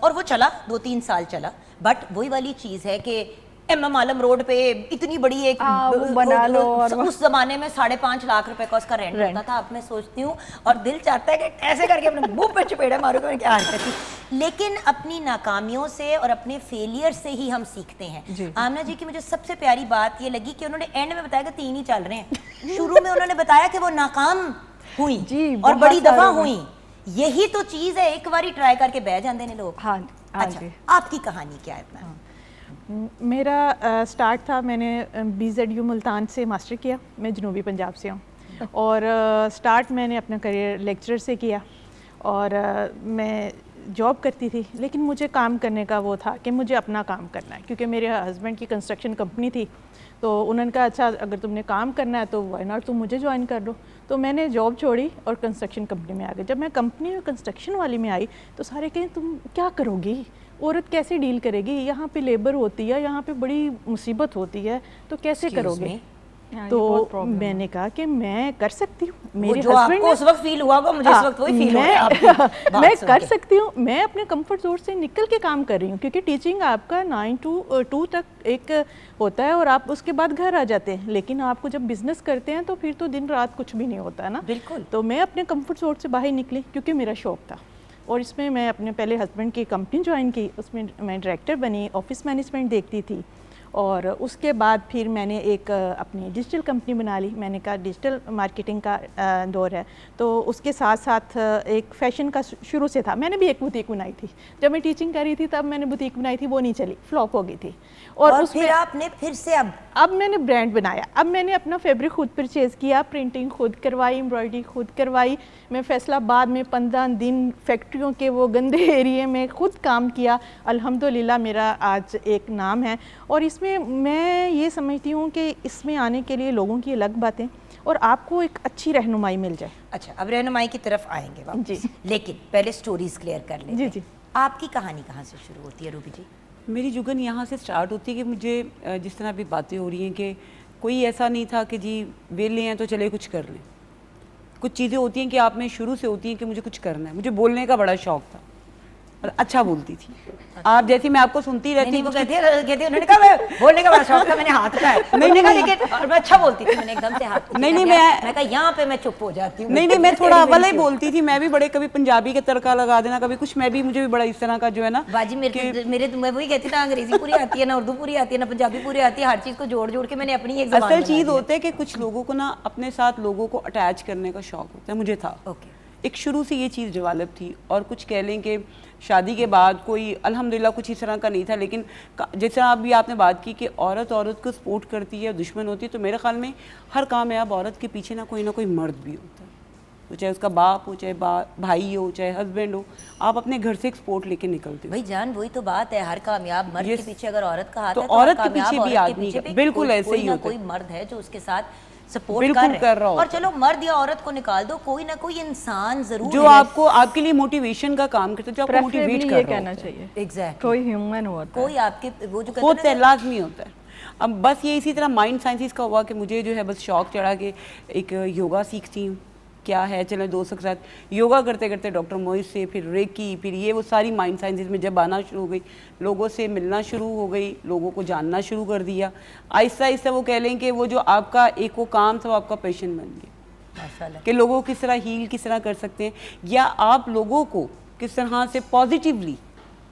और वो चला 2-3 साल चला, बट वही वाली चीज़ है कि एमएम आलम रोड पे इतनी बड़ी एक बना लो, और उस जमाने में 5.5 लाख रुपए का उसका रेंट होता था। अब मैं सोचती हूँ और दिल चाहता है कि ऐसे करके अपने मुंह पे चपेड़ा मारो कि मैं क्या हरकत थी। लेकिन अपनी नाकामियों से और अपने फेलियर से ही हम सीखते हैं। आमना जी की मुझे सबसे प्यारी बात ये लगी कि उन्होंने एंड में बताया कि 3 ही चल रहे हैं। शुरू में उन्होंने बताया कि वो नाकाम हुई और बड़ी दफा हुई। यही तो चीज है, एक बार ट्राई करके बह जाते हैं लोग। हाँ, अच्छा, आपकी कहानी क्या है अपना? मेरा स्टार्ट था, मैंने BZU मुल्तान से मास्टर किया, मैं जनूबी पंजाब से हूँ, और स्टार्ट मैंने अपना करियर लेक्चरर से किया, और मैं जॉब करती थी, लेकिन मुझे काम करने का वो था कि मुझे अपना काम करना है, क्योंकि मेरे हस्बैंड की कंस्ट्रक्शन कंपनी थी, तो उन्होंने कहा अच्छा अगर तुमने काम करना है तो वाई नॉट तुम मुझे ज्वाइन कर लो। तो मैंने जॉब छोड़ी और कंस्ट्रक्शन कंपनी में आ गई। जब मैं कंपनी में कंस्ट्रक्शन वाली में आई तो सारे कहें तुम क्या करोगी, औरत कैसे डील करेगी, यहाँ पे लेबर होती है, यहाँ पे बड़ी मुसीबत होती है, तो कैसे करोगे? तो मैंने कहा कि मैं कर सकती हूँ, मेरे हस्बैंड उस वक्त फील हुआ होगा, मुझे इस वक्त वही फील हो रहा है। मैं कर सकती हूँ, मैं अपने कंफर्ट जोन से निकल के काम कर रही हूँ, क्योंकि टीचिंग आपका 9 to 2 तक एक होता है और आप उसके बाद घर आ जाते हैं, लेकिन आपको जब बिजनेस करते हैं तो फिर तो दिन रात कुछ भी नहीं होता है ना। बिल्कुल। तो मैं अपने कंफर्ट जोन से बाहर निकली क्योंकि मेरा शौक था, और इसमें मैं अपने पहले हस्बैंड की कंपनी ज्वाइन की, उसमें मैं डायरेक्टर बनी, ऑफिस मैनेजमेंट देखती थी, और उसके बाद फिर मैंने एक अपनी डिजिटल कंपनी बना ली। मैंने कहा डिजिटल मार्केटिंग का दौर है, तो उसके साथ साथ एक फ़ैशन का शुरू से था। मैंने भी एक बुटीक बनाई थी, जब मैं टीचिंग कर रही थी तब मैंने बुटीक बनाई थी, वो नहीं चली, फ्लॉप हो गई थी। और उसमें आपने फिर से अब मैंने ब्रांड बनाया, अब मैंने अपना फैब्रिक खुद परचेज़ किया, प्रिंटिंग खुद करवाई, एम्ब्रॉयडरी खुद करवाई। मैं फैसलाबाद में 15 दिन फैक्ट्रियों के वो गंदे एरिए में खुद काम किया। अल्हम्दुलिल्लाह मेरा आज एक नाम है, और इसमें मैं ये समझती हूँ कि इसमें आने के लिए लोगों की अलग बातें और आपको एक अच्छी रहनुमाई मिल जाए। अच्छा, अब रहनुमाई की तरफ आएंगे वापस जी, लेकिन पहले स्टोरीज क्लियर कर लेते हैं। जी। आपकी कहानी कहाँ से शुरू होती है रूबी जी? मेरी जुगन यहाँ से स्टार्ट होती है कि मुझे जिस तरह अभी बातें हो रही हैं कि कोई ऐसा नहीं था कि जी वेले हैं तो चले कुछ कर लें। कुछ चीज़ें होती हैं कि आप में शुरू से होती हैं कि मुझे कुछ करना है। मुझे बोलने का बड़ा शौक़ था और अच्छा बोलती थी। आप जैसी मैं आपको सुनती रहती वो कहती है उन्होंने कहा मैं बोलने का बड़ा शौक था, मैंने हाथ उठाया, नहीं कहा लेकिन और मैं अच्छा बोलती थी, मैंने एकदम से हाथ नहीं मैं कहा यहाँ पे मैं चुप हो जाती हूँ। नहीं मैं थोड़ा अव्वल ही बोलती थी। मैं भी बड़े कभी पंजाबी के तड़का लगा देना, कभी कुछ, मैं भी मुझे भी बड़ा इस तरह का जो है ना बाजी मेरे मैं वही कहती ना, अंग्रेजी पूरी आती है ना, उर्दू पूरी आती है ना, पंजाबी पूरी आती है, हर चीज़ को जोड़ जोड़ के मैंने अपनी एक असल चीज़ होता है कि कुछ लोगों को ना अपने साथ लोगों को अटैच करने का शौक होता है, मुझे था। एक शुरू से ये चीज़ डेवलप थी, और कुछ कह लें कि शादी के बाद कोई अल्हम्दुलिल्लाह कुछ इस तरह का नहीं था। लेकिन जैसे अभी आपने बात की कि औरत को सपोर्ट करती है, दुश्मन होती है, तो मेरे ख्याल में हर कामयाब औरत के पीछे ना कोई मर्द भी होता है। तो चाहे उसका बाप हो, चाहे भाई हो, चाहे हस्बैंड हो, आप अपने घर से एक सपोर्ट लेके निकलते हो। भाई जान, वही तो बात है, हर कामयाब मर्द के पीछे अगर औरत का हाथ तो है औरत हर के पीछे कामयाब भी औरत के आदमी पीछे भी बिल्कुल ऐसे कोई ही ना होता कोई है। मर्द है जो उसके साथ सपोर्ट बिल्कुल कर कर रहा और होता चलो मर्द या औरत को निकाल दो, कोई ना कोई इंसान जरूर जो है। आपको आपके लिए मोटिवेशन का काम करता है, जो आपको मोटिवेट प्रेफरेबली कर ये रहा कहना होता है। चाहिए एग्जैक्टली, कोई ह्यूमन होता है, कोई आपके वो जो कहते होता है, हैं ना, लाजमी होता है। अब बस ये इसी तरह माइंड साइंसिस का हुआ कि मुझे जो है बस शौक चढ़ा के एक योगा सीखती हूँ, क्या है, चले दोस्तों के साथ योगा करते करते डॉक्टर मोहित से, फिर रेकी, फिर ये वो सारी माइंड साइंसिस में जब आना शुरू हो गई, लोगों से मिलना शुरू हो गई, लोगों को जानना शुरू कर दिया, आहिस्ता आहिस्ता वो कह लें कि वो जो आपका एक वो काम था वो आपका पैशन बन गया माशाल्लाह। कि लोगों को किस तरह हील किस तरह कर सकते हैं, या आप लोगों को किस तरह से पॉजिटिवली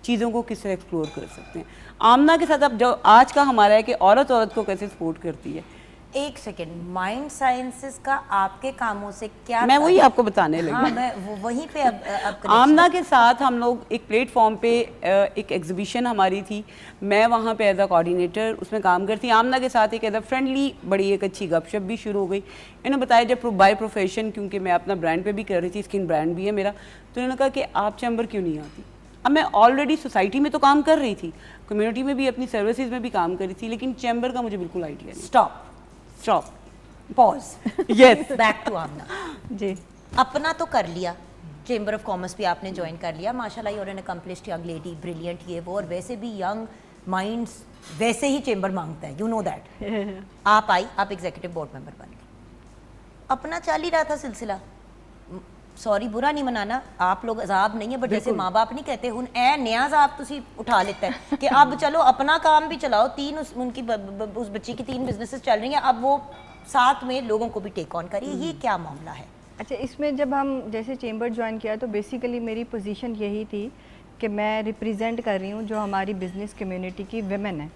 चीज़ों को किस तरह एक्सप्लोर कर सकते हैं। आमना के साथ अब जो आज का हमारा है कि औरत औरत को कैसे सपोर्ट करती है। एक सेकेंड, माइंड साइंसेस का आपके कामों से क्या मैं वही आपको बताने लगी। हाँ, मैं वहीं पे अब connection- आमना के साथ हम लोग एक प्लेटफॉर्म पे एक एग्जीबिशन हमारी थी, मैं वहाँ पे एज अ कोऑर्डिनेटर उसमें काम करती। आमना के साथ एक एज अ फ्रेंडली बड़ी एक अच्छी गपशप भी शुरू हो गई। इन्होंने बताया जब बाय प्रोफेशन, क्योंकि मैं अपना ब्रांड पे भी कर रही थी, स्किन ब्रांड भी है मेरा, तो इन्होंने कहा कि आप चैम्बर क्यों नहीं आती। अब मैं ऑलरेडी सोसाइटी में तो काम कर रही थी, कम्युनिटी में भी अपनी सर्विसेज में भी काम कर रही थी, लेकिन चैम्बर का मुझे बिल्कुल आइडिया नहीं। Stop, pause, yes, back to Aamna. जी अपना तो कर लिया, चेंबर ऑफ कॉमर्स भी आपने ज्वाइन कर लिया, माशाल्लाह you're an accomplished young lady, brilliant ये वो, और वैसे भी यंग माइंड्स वैसे ही चेंबर मांगता है, यू नो दैट। आप आई, आप एग्जीक्यूटिव बोर्ड मेंबर बन गए, अपना चल ही रहा था सिलसिला। सॉरी, बुरा नहीं मनाना, आप लोग अजाब नहीं है, बट जैसे माँ बाप नहीं कहते हुन ए नया अजाब तुसी उठा लेता है कि अब चलो अपना काम भी चलाओ, तीन उनकी उस बच्ची की 3 बिजनेसेस चल रही हैं, अब वो साथ में लोगों को भी टेक ऑन करिए, ये क्या मामला है? अच्छा, इसमें जब हम जैसे चेंबर ज्वाइन किया तो बेसिकली मेरी पोजीशन यही थी कि मैं रिप्रेजेंट कर रही हूँ जो हमारी बिज़नेस कम्युनिटी की विमेन है।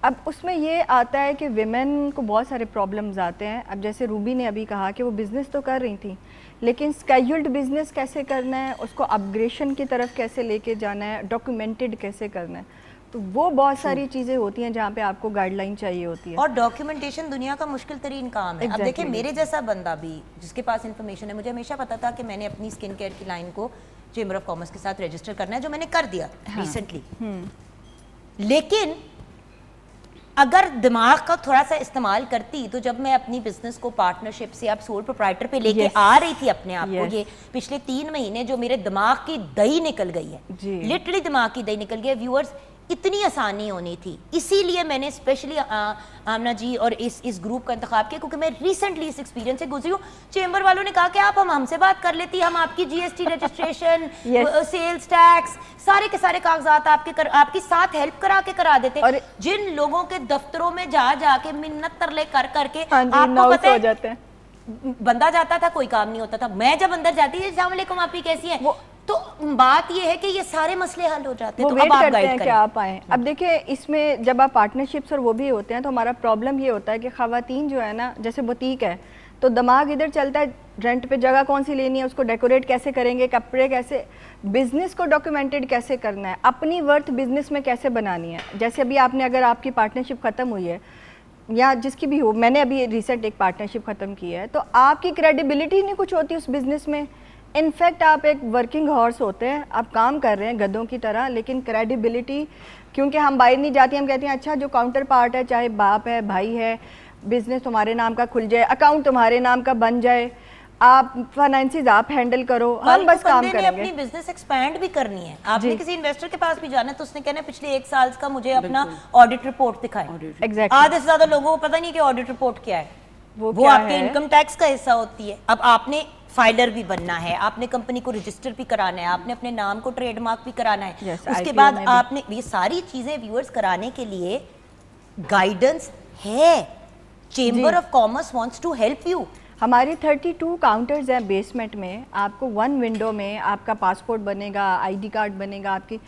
अब उसमें ये आता है कि विमेन को बहुत सारे प्रॉब्लम्स आते हैं। अब जैसे रूबी ने अभी कहा कि वो बिज़नेस तो कर रही थी, लेकिन स्केड्यूल्ड बिज़नेस कैसे करना है, उसको अपग्रेडेशन की तरफ कैसे लेके जाना है, डॉक्यूमेंटेड कैसे करना है, तो वो बहुत सारी चीज़ें होती हैं जहाँ पे आपको गाइडलाइन चाहिए होती है। और डॉक्यूमेंटेशन दुनिया का मुश्किल तरीन काम है। अब देखिए, मेरे जैसा बंदा भी जिसके पास इन्फॉर्मेशन है, मुझे हमेशा पता था कि मैंने अपनी स्किन केयर की लाइन को चेंबर ऑफ कॉमर्स के साथ रजिस्टर करना है, जो मैंने कर दिया रिसेंटली। लेकिन अगर दिमाग का थोड़ा सा इस्तेमाल करती तो जब मैं अपनी बिजनेस को पार्टनरशिप से अब सोल प्रोप्राइटर पे लेके आ रही थी अपने आप को, ये पिछले 3 महीने जो मेरे दिमाग की दही निकल गई है, लिटरली दिमाग की दही निकल गई है व्यूअर्स, इतनी आसानी होनी थी। इसीलिए मैंने स्पेशली आमना जी और इस ग्रुप का इंतखाब किया, क्योंकि मैं रिसेंटली इस एक्सपीरियंस से गुजरी हूँ। चेंबर वालों ने कहा कि आप हमसे बात कर लेती, हम आपकी जीएसटी रजिस्ट्रेशन, सेल्स टैक्स, सारे के सारे कागजात आपकी साथ हेल्प करा के करा देते। और जिन लोगों के दफ्तरों में जा के मिन्नत तरले कर करके आपको पता है जाते हैं, बंदा जाता था, कोई काम नहीं होता था। मैं जब अंदर जाती थी, अस्सलाम वालेकुम आपकी कैसी है, तो बात ये है कि ये सारे मसले हल हो जाते हैं। तो वेट करते हैं कि आप आएँ। अब देखिए, इसमें जब आप पार्टनरशिप्स और वो भी होते हैं तो हमारा प्रॉब्लम ये होता है कि ख़वातीन जो है ना, जैसे बुटीक है तो दिमाग इधर चलता है रेंट पे जगह कौन सी लेनी है, उसको डेकोरेट कैसे करेंगे, कपड़े कैसे, बिजनेस को डॉक्यूमेंटेड कैसे करना है, अपनी वर्थ बिजनेस में कैसे बनानी है। जैसे अभी आपने, अगर आपकी पार्टनरशिप ख़त्म हुई है या जिसकी भी हो, मैंने अभी रिसेंट एक पार्टनरशिप ख़त्म की है, तो आपकी क्रेडिबिलिटी नहीं कुछ होती उस बिज़नेस में। इनफैक्ट आप एक वर्किंग हॉर्स होते हैं, आप काम कर रहे हैं गधों की तरह, लेकिन क्रेडिबिलिटी, क्योंकि हम बाहर नहीं जाती, हम कहते हैं अच्छा जो काउंटर पार्ट है, चाहे बाप है, भाई है, बिजनेस तुम्हारे नाम का खुल जाए, अकाउंट तुम्हारे नाम का बन जाए, आप फाइनेंसिस आप हैंडल करो, हम बस काम करेंगे। अपनी बिजनेस एक्सपैंड भी करनी है, आपने किसी इन्वेस्टर के पास भी जाना है तो उसने कहना है पिछले 1 साल का मुझे अपना ऑडिट रिपोर्ट दिखाएं। आधे से ज्यादा लोगों को पता नहीं कि ऑडिट रिपोर्ट क्या है, वो आपके इनकम टैक्स का हिस्सा होती है। अब आपने फाइलर भी बनना है, आपने कंपनी को रजिस्टर भी कराना है, आपने अपने नाम को ट्रेडमार्क भी कराना है, उसके बाद आपने ये सारी चीजें व्यूअर्स कराने के लिए गाइडेंस है। Chamber of commerce wants to help you. हमारी 32 काउंटर्स हैं बेसमेंट में, आपको 1 विंडो में आपका पासपोर्ट बनेगा, आईडी कार्ड बनेगा, आपकी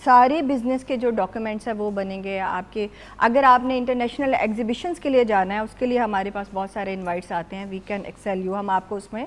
सारे बिजनेस के जो डॉक्यूमेंट्स हैं वो बनेंगे आपके। अगर आपने इंटरनेशनल एग्जीबिशंस के लिए जाना है, उसके लिए हमारे पास बहुत सारे इनवाइट्स आते हैं, वी कैन एक्सेल यू, हम आपको उसमें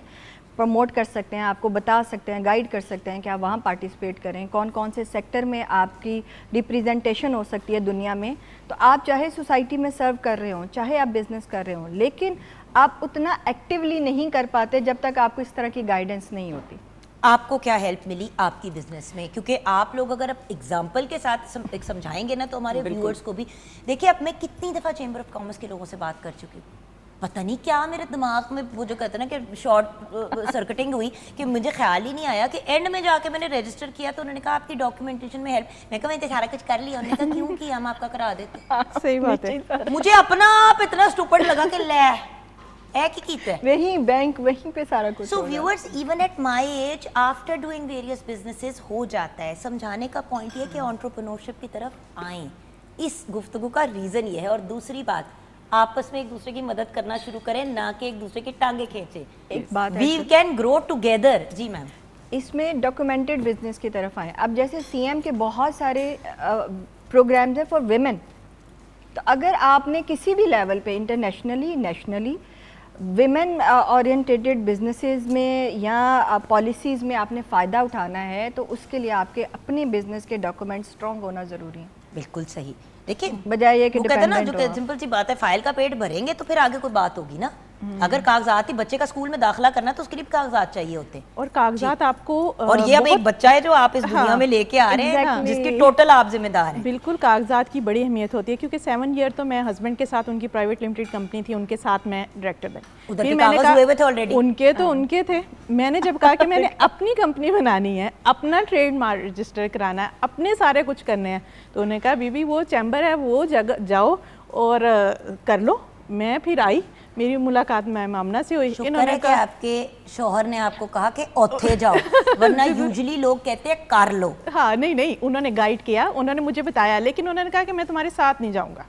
प्रमोट कर सकते हैं, आपको बता सकते हैं, गाइड कर सकते हैं कि आप वहाँ पार्टिसिपेट करें, कौन कौन से सेक्टर में आपकी रिप्रेजेंटेशन हो सकती है दुनिया में। तो आप चाहे सोसाइटी में सर्व कर रहे हो, चाहे आप बिज़नेस कर रहे हो, लेकिन आप उतना एक्टिवली नहीं कर पाते जब तक आपको इस तरह की गाइडेंस नहीं होती। आपको क्या हेल्प मिली आपकी बिजनेस में? क्योंकि आप लोग अगर एग्जाम्पल के साथ समझाएंगे ना तो हमारे व्यूअर्स को भी, देखिए अब मैं कितनी दफ़ा चेंबर ऑफ कॉमर्स के लोगों से बात कर चुकी हूँ, पता नहीं क्या मेरे दिमाग में वो जो कहते हैं ना कि शॉर्ट सर्किटिंग हुई कि मुझे ख्याल ही नहीं आया कि एंड में जाके मैंने रजिस्टर किया तो उन्होंने कहा आपकी डॉक्यूमेंटेशन में हेल्प। मैं कहा मैंने सारा कुछ कर लिया। उन्होंने कहा क्यों किया, हम आपका करा देते। सही बात है। मुझे अपना आप इतना स्टूपिड लगा कि ले की कीता है वही बैंक वहीं पे सारा कुछ। So viewers, even at my age after doing various businesses हो जाता है। समझाने का पॉइंट ये है कि एंटरप्रेन्योरशिप की तरफ आएं। इस गुफ्तगू का रीज़न ये है। और दूसरी बात, आपस में एक दूसरे की मदद करना शुरू करें, ना कि एक दूसरे की टांगे खींचे। एक बात वी कैन ग्रो टुगेदर। जी मैम। इसमें डॉक्यूमेंटेड बिजनेस की तरफ आए। अब जैसे सीएम के बहुत सारे प्रोग्राम्स हैं फॉर विमेन, तो अगर आपने किसी भी लेवल पे internationally nationally women orientated businesses में या पॉलिसीज़ में आपने फ़ायदा उठाना है तो उसके लिए आपके अपने बिजनेस के डॉक्यूमेंट स्ट्रॉन्ग होना ज़रूरी है। बिल्कुल सही। देखिए बजाय ये कि वो कहते हैं ना, डिपेंडेंट जो सिंपल सी बात है, फाइल का पेट भरेंगे तो फिर आगे कोई बात होगी ना। अगर कागजात ही, बच्चे का स्कूल में दाखिला करना तो उसके लिए कागजात चाहिए होते हैं। और कागजात आपको और ये अब एक बच्चा है जो आप इस दुनिया में लेके आ रहे हैं, जिसके टोटल आप जिम्मेदार हैं। बिल्कुल कागजात की बड़ी अहमियत होती है, क्योंकि 7 ईयर तो मैं हस्बैंड के साथ, उनकी प्राइवेट लिमिटेड कंपनी थी, उनके साथ मैं डायरेक्टर बनी। उधर फिर के मैंने कागज कहा हुए हुए थे ऑलरेडी। उनके तो उनके थे। मैंने जब कहा कि मैंने अपनी कंपनी बनानी है, अपना ट्रेडमार्क रजिस्टर कराना है, अपने सारे कुछ करने हैं, तो उन्होंने कहा बीबी वो चैम्बर है, वो जगह जाओ और कर लो। मैं फिर आई, मेरी मुलाकात मैम आमना से हुई। इन्होंने कहा आपके शौहर ने आपको कहा कि औथे जाओ, वरना यूजुअली लोग कहते हैं कर लो। हाँ नहीं, उन्होंने गाइड किया, उन्होंने मुझे बताया, लेकिन उन्होंने कहा कि मैं तुम्हारे साथ नहीं जाऊँगा।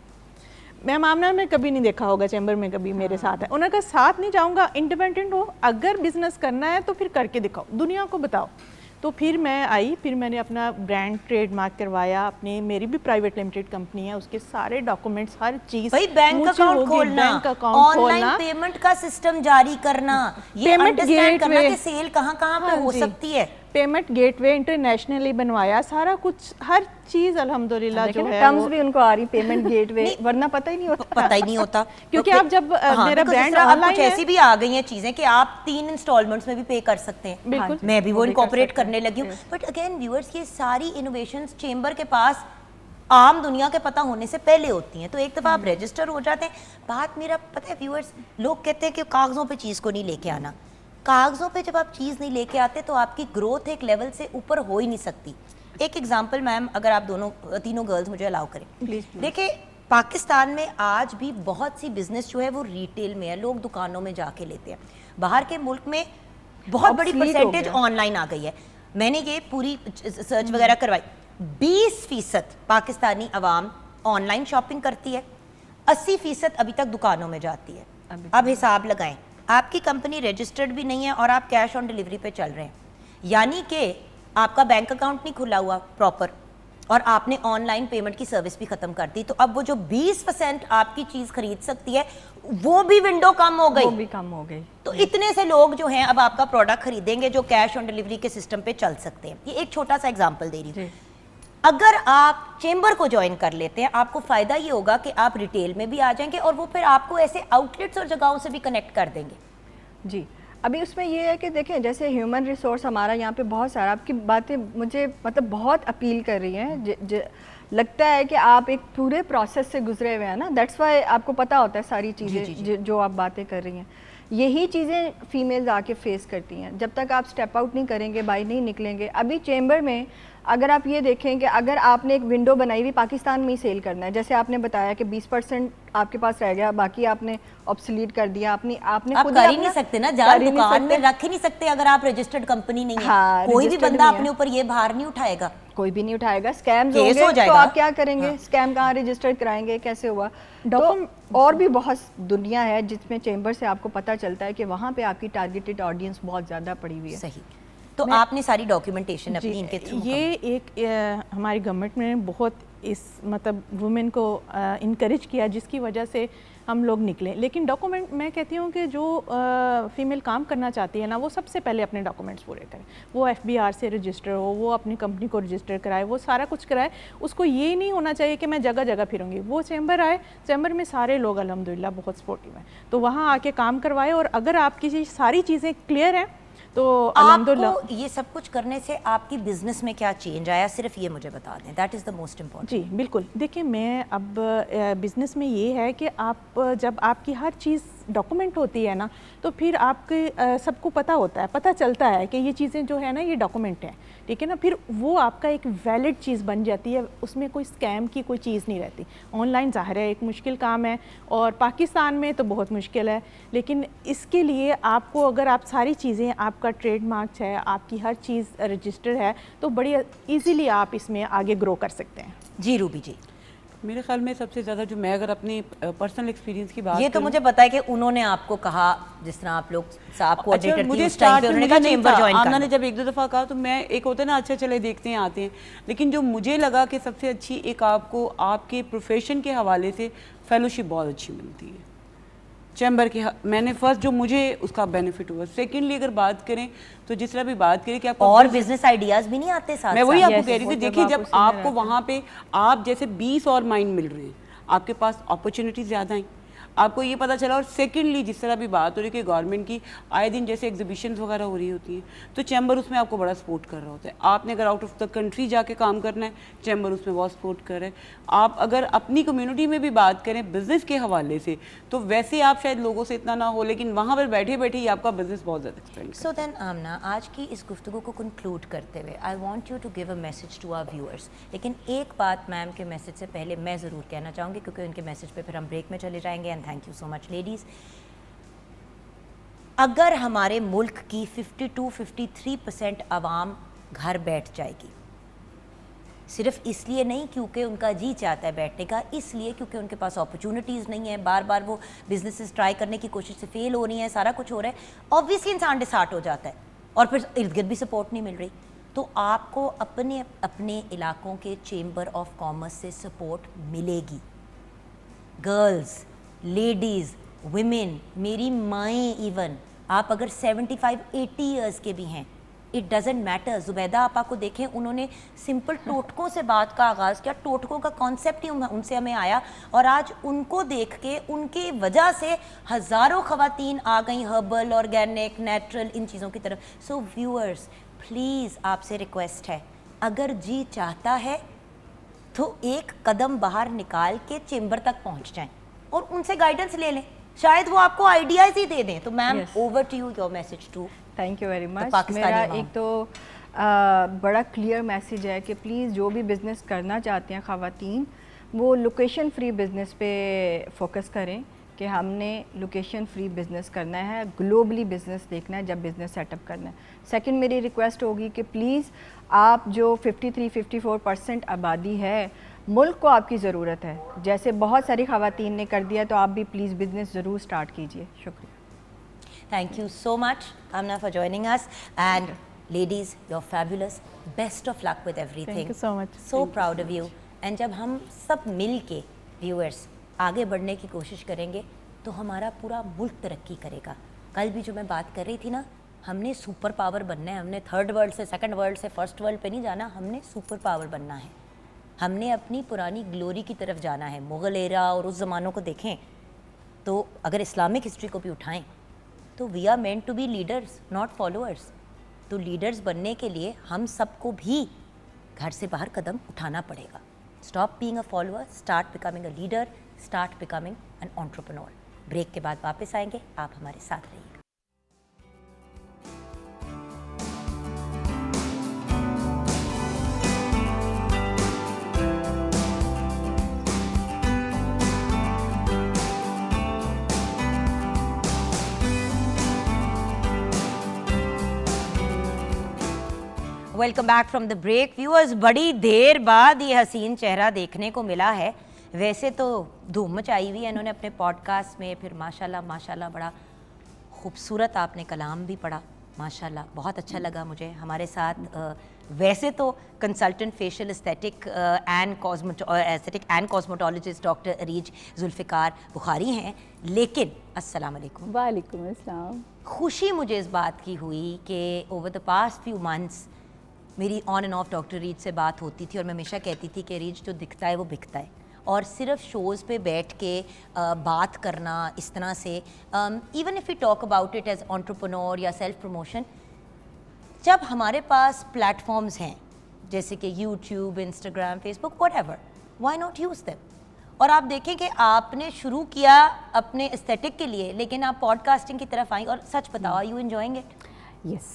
मैम आमना में कभी नहीं देखा होगा चैम्बर में कभी मेरे साथ है। उन्होंने कहा साथ नहीं जाऊँगा, इंडिपेंडेंट हो, अगर बिजनेस करना है तो फिर करके दिखाओ, दुनिया को बताओ। तो फिर मैं आई, फिर मैंने अपना ब्रांड ट्रेडमार्क करवाया, अपने मेरी भी प्राइवेट लिमिटेड कंपनी है, उसके सारे डॉक्यूमेंट्स, हर चीज, भाई बैंक अकाउंट खोलना, ऑनलाइन पेमेंट का सिस्टम जारी करना, ये अंडरस्टैंड करना कि सेल कहाँ पे हो सकती है, पेमेंट गेटवे इंटरनेशनली बनवाया, सारा कुछ, हर चीज अल्हम्दुलिल्लाह जो है टर्म्स भी उनको आ रही, पेमेंट गेटवे, वरना पता ही नहीं होता। क्योंकि आप जब मेरा ब्रांड ऑनलाइन है, ऐसी भी आ गई हैं चीजें कि आप 3 इंस्टॉलमेंट्स में भी पे कर सकते हैं। बिल्कुल, मैं भी वो इनकॉर्पोरेट करने लगी हूँ। बट अगेन व्यूअर्स, ये सारी इनोवेशंस चेंबर के पास आम दुनिया के पता होने से पहले होती हैं। तो एक दफ़ा आप रजिस्टर हो जाते हैं। बात मेरा पता है व्यूअर्स, लोग कहते हैं कि कागज़ों पे चीज़ को नहीं लेके आना। कागज़ों पे जब आप चीज़ नहीं लेके आते तो आपकी ग्रोथ एक लेवल से ऊपर हो ही नहीं सकती। एक एग्जांपल मैम, अगर आप तीनों गर्ल्स मुझे अलाउ करें। देखिए पाकिस्तान में आज भी बहुत सी बिजनेस जो है वो रिटेल में है, लोग दुकानों में जाके लेते हैं। बाहर के मुल्क में बहुत बड़ी परसेंटेज ऑनलाइन आ गई है। मैंने ये पूरी सर्च वगैरह करवाई, 20% पाकिस्तानी अवाम ऑनलाइन शॉपिंग करती है, 80% अभी तक दुकानों में जाती है। अब हिसाब लगाएं, आपकी कंपनी रजिस्टर्ड भी नहीं है और आप कैश ऑन डिलीवरी पे चल रहे हैं, यानी कि आपका बैंक अकाउंट नहीं खुला हुआ प्रॉपर और आपने ऑनलाइन पेमेंट की सर्विस भी खत्म कर दी। तो अब वो जो 20% आपकी चीज खरीद सकती है वो भी विंडो कम हो गई, तो इतने से लोग जो हैं अब आपका प्रोडक्ट खरीदेंगे जो कैश ऑन डिलीवरी के सिस्टम पे चल सकते हैं। ये एक छोटा सा एग्जांपल दे रही हूँ। अगर आप चेंबर को ज्वाइन कर लेते हैं, आपको फायदा ये होगा कि आप रिटेल में भी आ जाएंगे और वो फिर आपको ऐसे आउटलेट्स और जगहों से भी कनेक्ट कर देंगे। जी, अभी उसमें ये है कि देखें, जैसे ह्यूमन रिसोर्स हमारा यहाँ पे बहुत सारा, आपकी बातें मुझे मतलब बहुत अपील कर रही हैं। लगता है कि आप एक पूरे प्रोसेस से गुजरे हुए हैं ना, दैट्स वाई आपको पता होता है सारी चीज़ें जो आप बातें कर रही हैं। यही चीज़ें फीमेल्स आके फेस करती हैं। जब तक आप स्टेप आउट नहीं करेंगे, बाहर नहीं निकलेंगे। अभी चेंबर में अगर आप ये देखें कि अगर आपने एक विंडो बनाई हुई पाकिस्तान में ही सेल करना है, जैसे आपने बताया कि 20% आपके पास रह गया, बाकी आपने ऑब्सोलीट कर दिया, आपने आप कर ही नहीं सकते ना, जहाँ दुकान में रख ही नहीं सकते अगर आप रजिस्टर्ड कंपनी नहीं है। हाँ, कोई भी बंदा अपने ऊपर ये भार नहीं उठाएगा, कोई भी नहीं उठाएगा। स्कैम हो जाएगा तो आप क्या करेंगे? हाँ। स्कैम कहाँ रजिस्टर कराएंगे, कैसे हुआ? तो और भी बहुत दुनिया है जिसमें चेंबर से आपको पता चलता है कि वहाँ पे आपकी टारगेटेड ऑडियंस बहुत ज़्यादा पड़ी हुई है। सही। तो आपने सारी डॉक्यूमेंटेशन अपनी इनके थ्रू, ये एक हमारी गवर्नमेंट ने बहुत इस मतलब वुमेन को इनकरेज किया, जिसकी वजह से हम लोग निकले। लेकिन डॉक्यूमेंट मैं कहती हूँ कि जो फीमेल काम करना चाहती है ना, वो सबसे पहले अपने डॉक्यूमेंट्स पूरे करें। वो FBR से रजिस्टर हो, वो अपनी कंपनी को रजिस्टर कराए, वो सारा कुछ कराए। उसको ये नहीं होना चाहिए कि मैं जगह जगह फिरूंगी। वो चैम्बर आए, चैम्बर में सारे लोग अल्हम्दुलिल्लाह बहुत सपोर्टिव हैं, तो वहाँ आके काम करवाए। और अगर आपकी सारी चीज़ें क्लियर हैं तो अल्हम्दुलिल्लाह। आपको ये सब कुछ करने से आपकी बिजनेस में क्या चेंज आया, सिर्फ ये मुझे बता दें, that is the most important. जी बिल्कुल। देखिए, मैं अब बिज़नेस में ये है कि आप जब आपकी हर चीज़ डॉक्यूमेंट होती है ना, तो फिर आपके सबको पता होता है, पता चलता है कि ये चीज़ें जो है ना ये डॉक्यूमेंट हैं, ठीक है ना। फिर वो आपका एक वैलिड चीज़ बन जाती है, उसमें कोई स्कैम की कोई चीज़ नहीं रहती। ऑनलाइन ज़ाहिर है एक मुश्किल काम है, और पाकिस्तान में तो बहुत मुश्किल है, लेकिन इसके लिए आपको अगर आप सारी चीज़ें, आपका ट्रेडमार्क है, आपकी हर चीज़ रजिस्टर है, तो बड़ी ईज़िली आप इसमें आगे ग्रो कर सकते हैं। जी रूबी जी, मेरे ख्याल में सबसे ज़्यादा जो मैं अगर अपनी पर्सनल एक्सपीरियंस की बात ये तो करूं, मुझे पता है कि उन्होंने आपको कहा, जिस तरह आप लोग साहब को अच्छा, मुझे उस टाइम स्टार्ट पे में उन्होंने मुझे कहा नहीं चेंबर था। ज्वाइन आमना करना। ने जब एक दो दफ़ा कहा तो मैं, एक होता है ना अच्छा चले देखते हैं आते हैं, लेकिन जो मुझे लगा कि सबसे अच्छी एक आपको आपके प्रोफेशन के हवाले से फेलोशिप बहुत अच्छी मिलती है चैम्बर के। मैंने फर्स्ट जो मुझे उसका बेनिफिट हुआ। सेकेंडली अगर बात करें तो जिस तरह भी बात करें कि आपको और बिजनेस आइडियाज भी नहीं आते साथ मैं वही साथ। आपको कह रही थी, देखिए जब आपको वहाँ पे आप जैसे 20 और माइंड मिल रहे हैं, आपके पास अपॉर्चुनिटी ज़्यादा हैं, आपको ये पता चला। और सेकेंडली जिस तरह भी बात हो रही है कि गवर्नमेंट की आए दिन जैसे एग्जीबिशंस वगैरह हो रही होती हैं, तो चैम्बर उसमें आपको बड़ा सपोर्ट कर रहा होता है। आपने अगर आउट ऑफ द कंट्री जाके काम करना है, चैम्बर उसमें बहुत सपोर्ट कर रहा है। आप अगर अपनी कम्युनिटी में भी बात करें बिजनेस के हवाले से, तो वैसे आप शायद लोगों से इतना ना हो, लेकिन वहाँ पर बैठे बैठे ही आपका बिजनेस बहुत ज़्यादा एक्सपेंड। सो देन आमना, आज की इस गुफ्तगू को कंक्लूड करते हुए I want you to give a message to our viewers. लेकिन एक बात मैम के मैसेज से पहले मैं ज़रूर कहना चाहूँगी, क्योंकि उनके मैसेज पे फिर हम ब्रेक में चले जाएंगे। And thank you so much ladies. अगर हमारे मुल्क की 52-53% आवाम घर बैठ जाएगी, सिर्फ इसलिए नहीं क्योंकि उनका जी चाहता है बैठने का, इसलिए क्योंकि उनके पास अपॉर्चुनिटीज़ नहीं है, बार बार वो बिजनेसेस ट्राई करने की कोशिश से फेल हो रही हैं, सारा कुछ हो रहा है, ऑब्वियसली इंसान डिसहार्ट हो जाता है, और फिर इर्द गिर्द भी सपोर्ट नहीं मिल रही। तो आपको अपने अपने इलाकों के चेंबर ऑफ कॉमर्स से सपोर्ट मिलेगी। गर्ल्स, लेडीज़, विमेन, मेरी माएँ, इवन आप अगर 75-80 ईयर्स के भी हैं, इट डजेंट मैटर। जुबैदा आपा को देखें, उन्होंने सिंपल टोटकों से बात का आगाज़ किया, टोटकों का कॉन्सेप्ट ही उनसे हमें आया, और आज उनको देख के, उनके वजह से हज़ारों ख़वातीन आ गई हर्बल, ऑर्गेनिक, नेचुरल, इन चीज़ों की तरफ। सो व्यूअर्स, प्लीज़ आपसे रिक्वेस्ट है, अगर जी चाहता है तो एक कदम बाहर निकाल के चेंबर तक पहुंच जाएं और उनसे गाइडेंस ले लें, शायद वो आपको आइडियाज़ ही दे दें। तो ma'am, over to you, your message to. Thank you very much. Pakistani मेरा अवाम। एक तो बड़ा क्लियर मैसेज है कि प्लीज़ जो भी बिज़नेस करना चाहते हैं ख़वातीन, वो लोकेशन फ्री बिज़नेस पे फोकस करें कि हमने लोकेशन फ्री बिज़नेस करना है, ग्लोबली बिज़नेस देखना है जब बिज़नेस सेटअप करना है। सेकंड मेरी रिक्वेस्ट होगी कि प्लीज़ आप जो 53-54% आबादी है, मुल्क को आपकी ज़रूरत है, जैसे बहुत सारी ख़वातीन ने कर दिया, तो आप भी प्लीज़ बिज़नेस ज़रूर स्टार्ट कीजिए। शुक्रिया। Thank you so much, Amna, for joining us. And ladies, you're fabulous. Best of luck with everything. Thank you so much. So proud of you. And जब हम सब मिल के viewers आगे बढ़ने की कोशिश करेंगे, तो हमारा पूरा मुल्क तरक्की करेगा। कल भी जो मैं बात कर रही थी ना, हमने सुपर पावर बनना है, हमने थर्ड वर्ल्ड से सेकंड वर्ल्ड से फर्स्ट वर्ल्ड पे नहीं जाना, हमने सुपर पावर बनना है। हमने अपनी पुरानी ग्लोरी की तरफ जाना है। मुग़ल एरा और उस ज़मानों को देखें, तो अगर इस्लामिक हिस्ट्री को भी उठाएं, तो we are meant to be leaders, not followers. तो लीडर्स बनने के लिए हम सबको भी घर से बाहर कदम उठाना पड़ेगा। Stop being a follower, start becoming a leader, start becoming an entrepreneur. Break के बाद वापस आएंगे, आप हमारे साथ रहिएगा। Welcome back from the break. Viewers, बड़ी देर बाद ये हसीन चेहरा देखने को मिला है। वैसे तो धूम मचाई हुई है इन्होंने अपने पॉडकास्ट में, फिर माशाल्लाह माशाल्लाह बड़ा खूबसूरत आपने कलाम भी पढ़ा, माशाल्लाह बहुत अच्छा लगा मुझे। हमारे साथ वैसे तो consultant facial aesthetic and cosmetologist doctor Areej Zulfiqar Bukhari हैं, लेकिन अस्सलाम वालेकुम। वालेकुम अस्सलाम। खुशी मुझे इस बात की हुई कि over the past few months मेरी ऑन एंड ऑफ डॉक्टर रीज से बात होती थी और मैं हमेशा कहती थी कि रीज जो दिखता है वो बिकता है, और सिर्फ शोज़ पे बैठ के बात करना इस तरह से, even if you talk about it as entrepreneur या सेल्फ प्रमोशन, जब हमारे पास प्लेटफॉर्म्स हैं जैसे कि YouTube, Instagram, Facebook, whatever, why not use them. और आप देखें कि आपने शुरू किया अपने एस्थेटिक के लिए, लेकिन आप पॉडकास्टिंग की तरफ आई, और सच बताओ, are you enjoying it? Yes,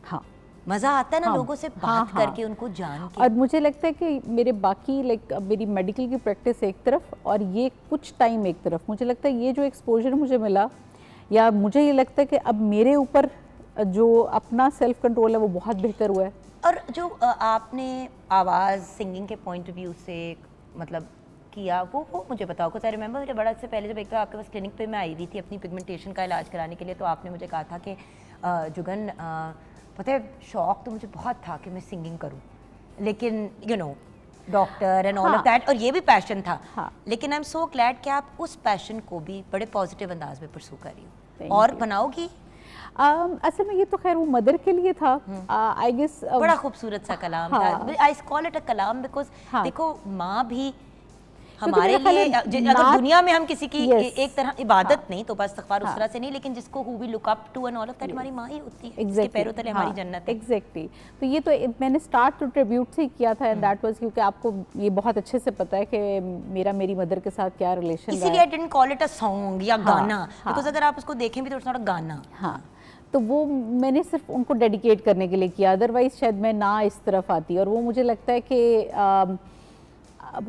हाँ। मज़ा आता है ना हाँ, लोगों से बात हाँ, करके, हाँ। उनको जान के। और मुझे लगता है कि मेरे बाकी मेरी मेडिकल की प्रैक्टिस एक तरफ और ये कुछ टाइम एक तरफ, मुझे लगता है ये जो एक्सपोजर मुझे मिला, या मुझे ये लगता है कि अब मेरे ऊपर जो अपना सेल्फ कंट्रोल है वो बहुत बेहतर हुआ है। और जो आपने आवाज़ सिंगिंग के पॉइंट ऑफ व्यू से मतलब किया, वो मुझे बताओ। कुछ आई रिमेंबर मुझे बड़ा, इससे पहले जब एक बार आपके पास क्लिनिक पे मैं आई हुई थी अपनी पिगमेंटेशन का इलाज कराने के लिए, तो आपने मुझे कहा था कि जुगन पता है शौक तो मुझे बहुत था कि मैं सिंगिंग करूं, लेकिन you know doctor and all of that, और ये भी पैशन था। हाँ। लेकिन आई एम सो ग्लैड कि आप उस पैशन को भी बड़े पॉजिटिव अंदाज में परसू कर रही हो Thank और you. बनाओगी। असल में ये तो खैर वो मदर के लिए था, आई गेस। बड़ा खूबसूरत सा कलाम था। I call it a Kalam because हाँ। देखो माँ भी क्योंकि हमारे मेरा ख्याल लिए, है अगर नात- दुनिया में हम किसी की Yes. एक तरह इबादत हाँ। नहीं तो बस इस्तग़फ़ार उस हाँ। तरह से नहीं, लेकिन जिसको who we look up to and all of that हमारी माँ ही होती है, जिसके पैरों तले हमारी जन्नत है। एग्जैक्टली। तो ये तो मैंने स्टार्ट तो ट्रिब्यूट से ही किया था, एंड दैट वाज क्योंकि आपको ये बहुत अच्छे से पता है कि मेरी मदर के साथ क्या रिलेशन रहा इसीलिए I didn't call it a song या हाँ, गाना, हाँ। बिकॉज अगर आप उसको देखें भी तो इट्स नॉट अ गाना। हाँ, तो वो मैंने सिर्फ उनको डेडिकेट करने के लिए किया, अदरवाइज शायद मैं ना इस तरफ आती। और वो मुझे लगता है कि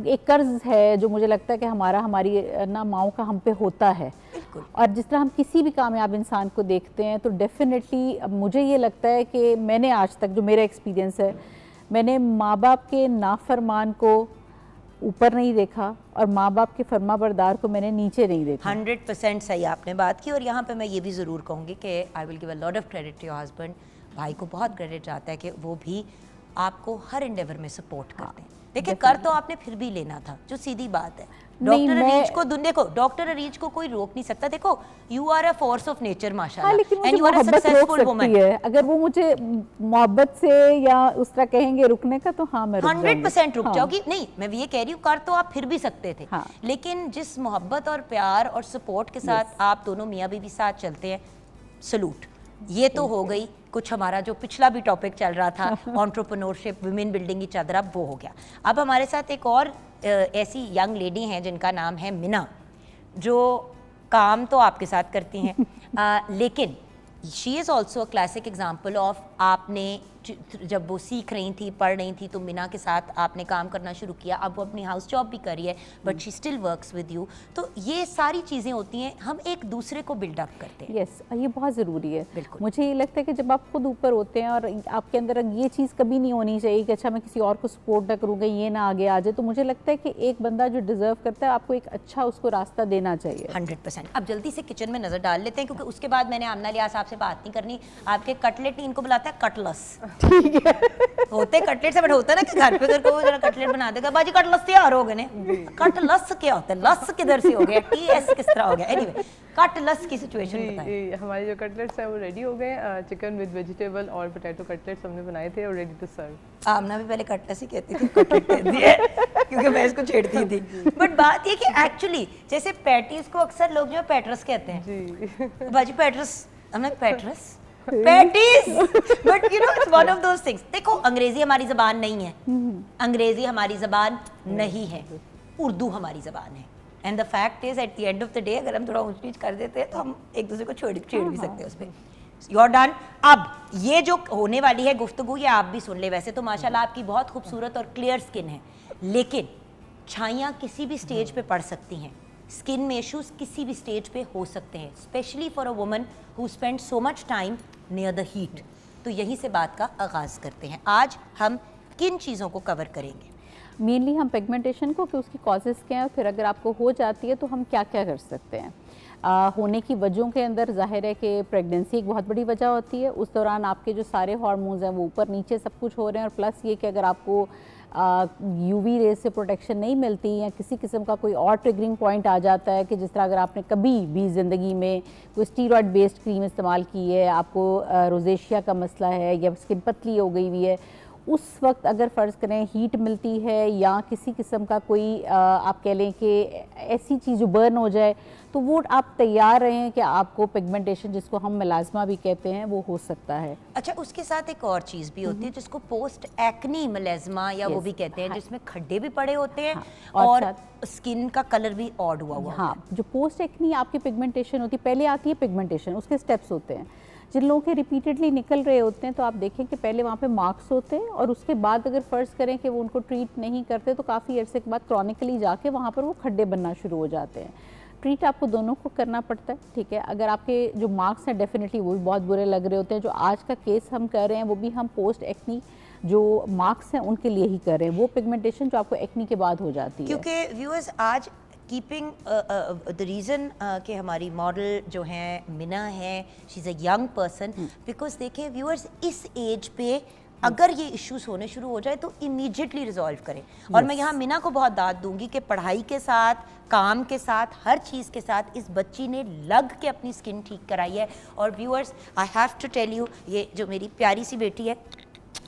एक कर्ज है जो मुझे लगता है कि हमारी ना माओं का हम पे होता है। बिल्कुल। और जिस तरह हम किसी भी कामयाब इंसान को देखते हैं, तो डेफिनेटली मुझे ये लगता है कि मैंने आज तक जो मेरा एक्सपीरियंस है, मैंने माँ बाप के नाफरमान को ऊपर नहीं देखा और माँ बाप के फर्माबरदार को मैंने नीचे नहीं देखा। 100% सही आपने बात की। और यहाँ पे मैं ये भी ज़रूर कहूँगी कि I will give a lot of credit to your husband. भाई को बहुत क्रेडिट जाता है कि वो भी आपको हर एंडेवर में सपोर्ट करते हैं। देखिए कर तो आपने फिर भी लेना था, जो सीधी बात है। डॉक्टर अरीज को देखो, डॉक्टर अरीज को कोई रोक नहीं सकता। देखो you are a force of nature माशाल्लाह, लेकिन एंड मुझे यू आर अ मोहब्बत रोक सक्सेसफुल सकती वुमन। है। अगर वो मुझे मोहब्बत से या उस तरह कहेंगे रुकने का, तो हाँ मैं रुक 100% रुक हाँ। जाओगी। नहीं, मैं ये कह रही हूँ कर तो आप फिर भी सकते थे, हाँ। लेकिन जिस मोहब्बत और प्यार और सपोर्ट के साथ आप दोनों मियाँ बीवी साथ चलते हैं, सलूट। ये तो हो गई कुछ हमारा जो पिछला भी टॉपिक चल रहा था एंटरप्रेन्योरशिप, वुमेन बिल्डिंग की चादर, अब वो हो गया। अब हमारे साथ एक और ऐसी यंग लेडी हैं जिनका नाम है मिना, जो काम तो आपके साथ करती हैं लेकिन she is also a classic example of, आपने जब वो सीख रही थी, पढ़ रही थी, तो मिना के साथ आपने काम करना शुरू किया। अब वो अपनी हाउस जॉब भी कर रही है, but she still works with you. तो ये सारी चीज़ें होती हैं, हम एक दूसरे को बिल्डअप करते हैं। यस, ये बहुत ज़रूरी है। बिल्कुल। मुझे ये लगता है कि जब आप खुद ऊपर होते हैं और आपके अंदर ये चीज़ कभी नहीं होनी चाहिए कि अच्छा मैं किसी और को सपोर्ट ना करूँगा, ये ना आगे आ जाए, तो मुझे लगता है कि एक बंदा जो डिज़र्व करता है, आपको एक अच्छा उसको रास्ता देना चाहिए। 100%। अब जल्दी से किचन में नज़र डाल लेते हैं, क्योंकि उसके बाद मैंने आमना लिया साहब से बात नहीं करनी। आपके कटलेट नहीं, इनको बुलाता है कटलस। ठीक है। होते कटलेट से, बट होता है ना कि घर पे अगर कोई जरा कटलेट बना देगा, बाजी कटलस तैयार हो गए ने। कटलस क्या होता है, लस किधर से हो गया, टीएस किस तरह हो गया? एनीवे कटलस की सिचुएशन बताएं। हमारे जो कटलेट्स हैं वो रेडी हो गए। चिकन विद वेजिटेबल और पोटैटो कटलेट्स हमने बनाए थे और रेडी टू सर्व। आमना भी पहले कटलस ही कहती थी, कटलेट कहती है क्योंकि मैं इसको छेड़ती थी। बट बात ये कि एक्चुअली जैसे पैटीज को अक्सर लोग जो पैट्रस कहते हैं, जी बाजी पैट्रस, हमने पैट्रस patties, but you know it's one of those things. देखो अंग्रेजी हमारी जबान नहीं है, अंग्रेजी हमारी जबान नहीं है, उर्दू हमारी जबान है। And the fact is at the end of the day अगर हम थोड़ा ऊंच नीच कर देते हैं तो हम एक दूसरे को छेड़ भी सकते हैं उस पर। You are done. अब ये जो होने वाली है गुफ्तगू, ये आप भी सुन ले। वैसे तो माशाल्लाह आपकी बहुत खूबसूरत और क्लियर स्किन है, लेकिन छाइयाँ किसी भी स्टेज पे पड़ सकती हैं, स्किन में इश्यूज किसी भी स्टेज पे हो सकते हैं, specially for a woman who spend so much time near the heat. तो यहीं से बात का आगाज़ करते हैं। आज हम किन चीज़ों को कवर करेंगे? मेनली हम पिगमेंटेशन को, कि उसकी कॉजेज़ क्या है, फिर अगर आपको हो जाती है तो हम क्या क्या कर सकते हैं। होने की वजहों के अंदर जाहिर है कि प्रेगनेंसी एक बहुत बड़ी वजह होती है। उस दौरान आपके जो सारे हार्मोन्स हैं वो ऊपर नीचे सब कुछ हो रहे हैं, और प्लस ये कि अगर आपको यूवी रेज से प्रोटेक्शन नहीं मिलती या किसी किस्म का कोई और ट्रिगरिंग पॉइंट आ जाता है कि जिस तरह अगर आपने कभी भी ज़िंदगी में कोई स्टीरॉयड बेस्ड क्रीम इस्तेमाल की है, आपको रोजेशिया का मसला है या स्किन पतली हो गई हुई है, उस वक्त अगर फ़र्ज़ करें हीट मिलती है या किसी किस्म का कोई आप कह लें कि ऐसी चीज़ जो बर्न हो जाए, तो वो आप तैयार रहें कि आपको पिगमेंटेशन जिसको हम मेलाज़मा भी कहते हैं वो हो सकता है। अच्छा, उसके साथ एक और चीज़ भी होती है जिसको पोस्ट एक्नी मेलाज़मा या वो भी कहते हैं, जिसमें खड्डे भी पड़े होते हैं और स्किन का कलर भी ऑड हुआ हुआ। हाँ, जो पोस्ट एक्नी आपकी पिगमेंटेशन होती है, पहले आती है पिगमेंटेशन, उसके स्टेप्स होते हैं। जिन लोगों के रिपीटेडली निकल रहे होते हैं तो आप देखें कि पहले वहाँ पे मार्क्स होते हैं और उसके बाद अगर फ़र्ज़ करें कि वो उनको ट्रीट नहीं करते तो काफ़ी अरसे के बाद क्रॉनिकली जाके वहाँ पर वो खड्डे बनना शुरू हो जाते हैं। ट्रीट आपको दोनों को करना पड़ता है, ठीक है। अगर आपके जो मार्क्स हैं डेफिनेटली वो भी बहुत बुरे लग रहे होते हैं। जो आज का केस हम कर रहे हैं वो भी हम पोस्ट एक्नी जो मार्क्स हैं उनके लिए ही कर रहे हैं, वो पिगमेंटेशन जो आपको एक्नी के बाद हो जाती है। क्योंकि व्यूअर्स आज कीपिंग द रीज़न कि हमारी मॉडल जो हैं मिना है, she is a young person, because देखें व्यूअर्स इस एज पे अगर ये इश्यूज होने शुरू हो जाए तो इमीडिएटली रिजॉल्व करें। और मैं यहाँ मिना को बहुत दाद दूंगी कि पढ़ाई के साथ, काम के साथ, हर चीज़ के साथ इस बच्ची ने लग के अपनी स्किन ठीक कराई है। और viewers I have to tell you, ये जो मेरी प्यारी सी बेटी है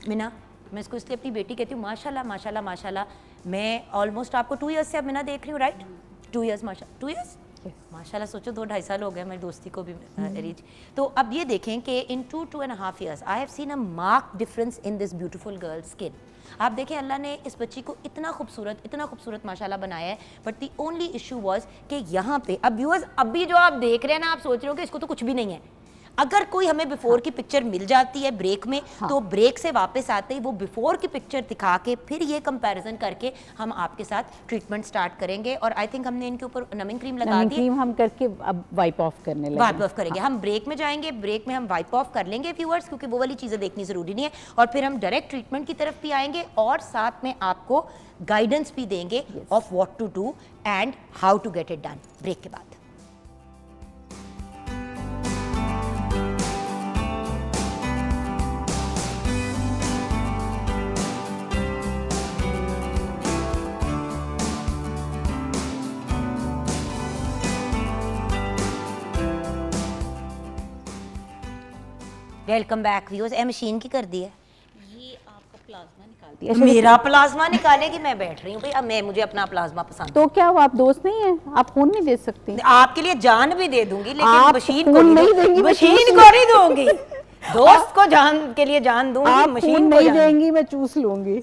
मिना, मैं इसको इसलिए अपनी बेटी कहती हूँ, माशाल्लाह माशाल्लाह माशाल्लाह। मैं ऑलमोस्ट आपको 2 ईयर्स से अब मिना देख रही हूँ, राइट? 2 ईयर्स, माशाल्लाह 2 ईयर्स माशाल्लाह, सोचो 2-2.5 साल हो गए मेरी दोस्ती को भी रीच। तो अब ये देखें कि इन 2-2.5 years I have seen a marked difference in this beautiful girl skin. आप देखें अल्लाह ने इस बच्ची को इतना खूबसूरत माशाल्लाह बनाया है, but the only issue was कि यहाँ पे अब व्यूअर्स अभी जो आप देख रहे हैं ना, आप सोच रहे हो कि इसको तो कुछ भी नहीं है। अगर कोई हमें बिफोर की पिक्चर मिल जाती है ब्रेक में, तो ब्रेक से वापस आते ही वो बिफोर की पिक्चर दिखा के फिर ये कंपैरिजन करके हम आपके साथ ट्रीटमेंट स्टार्ट करेंगे। और आई थिंक हमने इनके ऊपर नमिंग क्रीम लगा दी, क्रीम हम करके अब वाइप ऑफ करने लगे, वाइप ऑफ करेंगे। हम ब्रेक में जाएंगे, ब्रेक में हम वाइप ऑफ कर लेंगे व्यूअर्स, क्योंकि वो वाली चीज़ें देखनी ज़रूरी नहीं है। और फिर हम डायरेक्ट ट्रीटमेंट की तरफ भी आएंगे और साथ में आपको गाइडेंस भी देंगे of what to do and how to get it done break के बाद। Welcome back viewers. ए मशीन की कर दी है, ये आपका प्लाज्मा निकाल दिया। मेरा प्लाज्मा निकालेगी, मैं बैठ रही हूँ भाई, अब मैं मुझे अपना प्लाज्मा पसंद। तो क्या वो आप दोस्त नहीं है, आप खून नहीं दे सकती? आपके लिए जान भी दे दूंगी, लेकिन आप मशीन को खून नहीं देंगी, मशीन को नहीं दूंगी। दोस्त को जान के लिए जान दूंगी, आप मशीन को नहीं देंगी, मैं चूस लूंगी।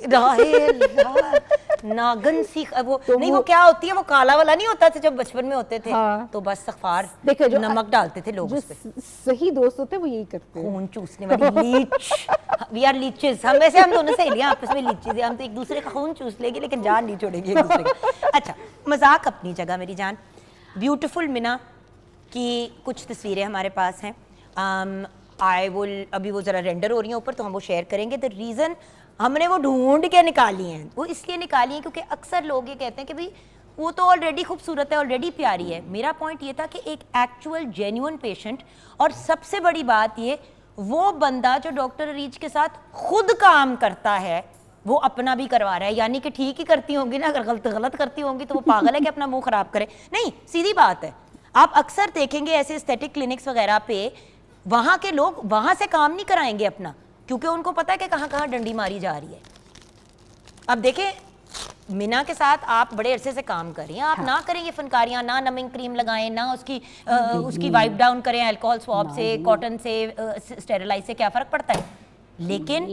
नागन सी वो तो नहीं, वो क्या होती है, वो काला वाला नहीं होता था जब बचपन में होते थे। हाँ। तो बस सफार देखो जो नमक डालते थे लोग, जो सही दोस्त होते हैं वो यही करते हैं, खून चूसने वाली लीच। We are leches. हम वैसे हम दोनों सहेलियां आपस में लीचेस हैं, हम तो एक दूसरे का खून चूस लेंगे लेकिन जान नहीं छोड़ेंगे एक दूसरे का। अच्छा, मजाक अपनी जगह मेरी जान। ब्यूटीफुल मिना की कुछ तस्वीरें हमारे पास हैं। आई विल, अभी वो ज़रा रेंडर हो रही हैं ऊपर, तो हम वो शेयर करेंगे। द रीज़न हमने वो ढूंढ के निकाली हैं, वो इसलिए निकाली हैं क्योंकि अक्सर लोग ये कहते हैं कि भाई वो तो ऑलरेडी खूबसूरत है, ऑलरेडी प्यारी है। मेरा पॉइंट ये था कि एक एक्चुअल जेन्युइन पेशेंट, और सबसे बड़ी बात ये, वो बंदा जो डॉक्टर रीच के साथ खुद काम करता है, वो अपना भी करवा रहा है। यानी कि ठीक ही करती होंगी ना, अगर गलत करती होंगी तो वो पागल है कि अपना मुंह खराब करे? नहीं, सीधी बात है। आप अक्सर देखेंगे ऐसे एस्थेटिक क्लिनिक्स वगैरह पे, वहाँ के लोग वहाँ से काम नहीं कराएंगे अपना, क्योंकि उनको पता है कि कहाँ कहाँ डंडी मारी जा रही है। अब देखें, मिना के साथ आप बड़े अरसे से काम कर रही हैं, आप ना करें ये फनकारियाँ, ना नमिंग क्रीम लगाएं, ना उसकी वाइप डाउन करें अल्कोहल स्वॉब से, कॉटन से, स्टेरिलाइज से, क्या फ़र्क पड़ता है? लेकिन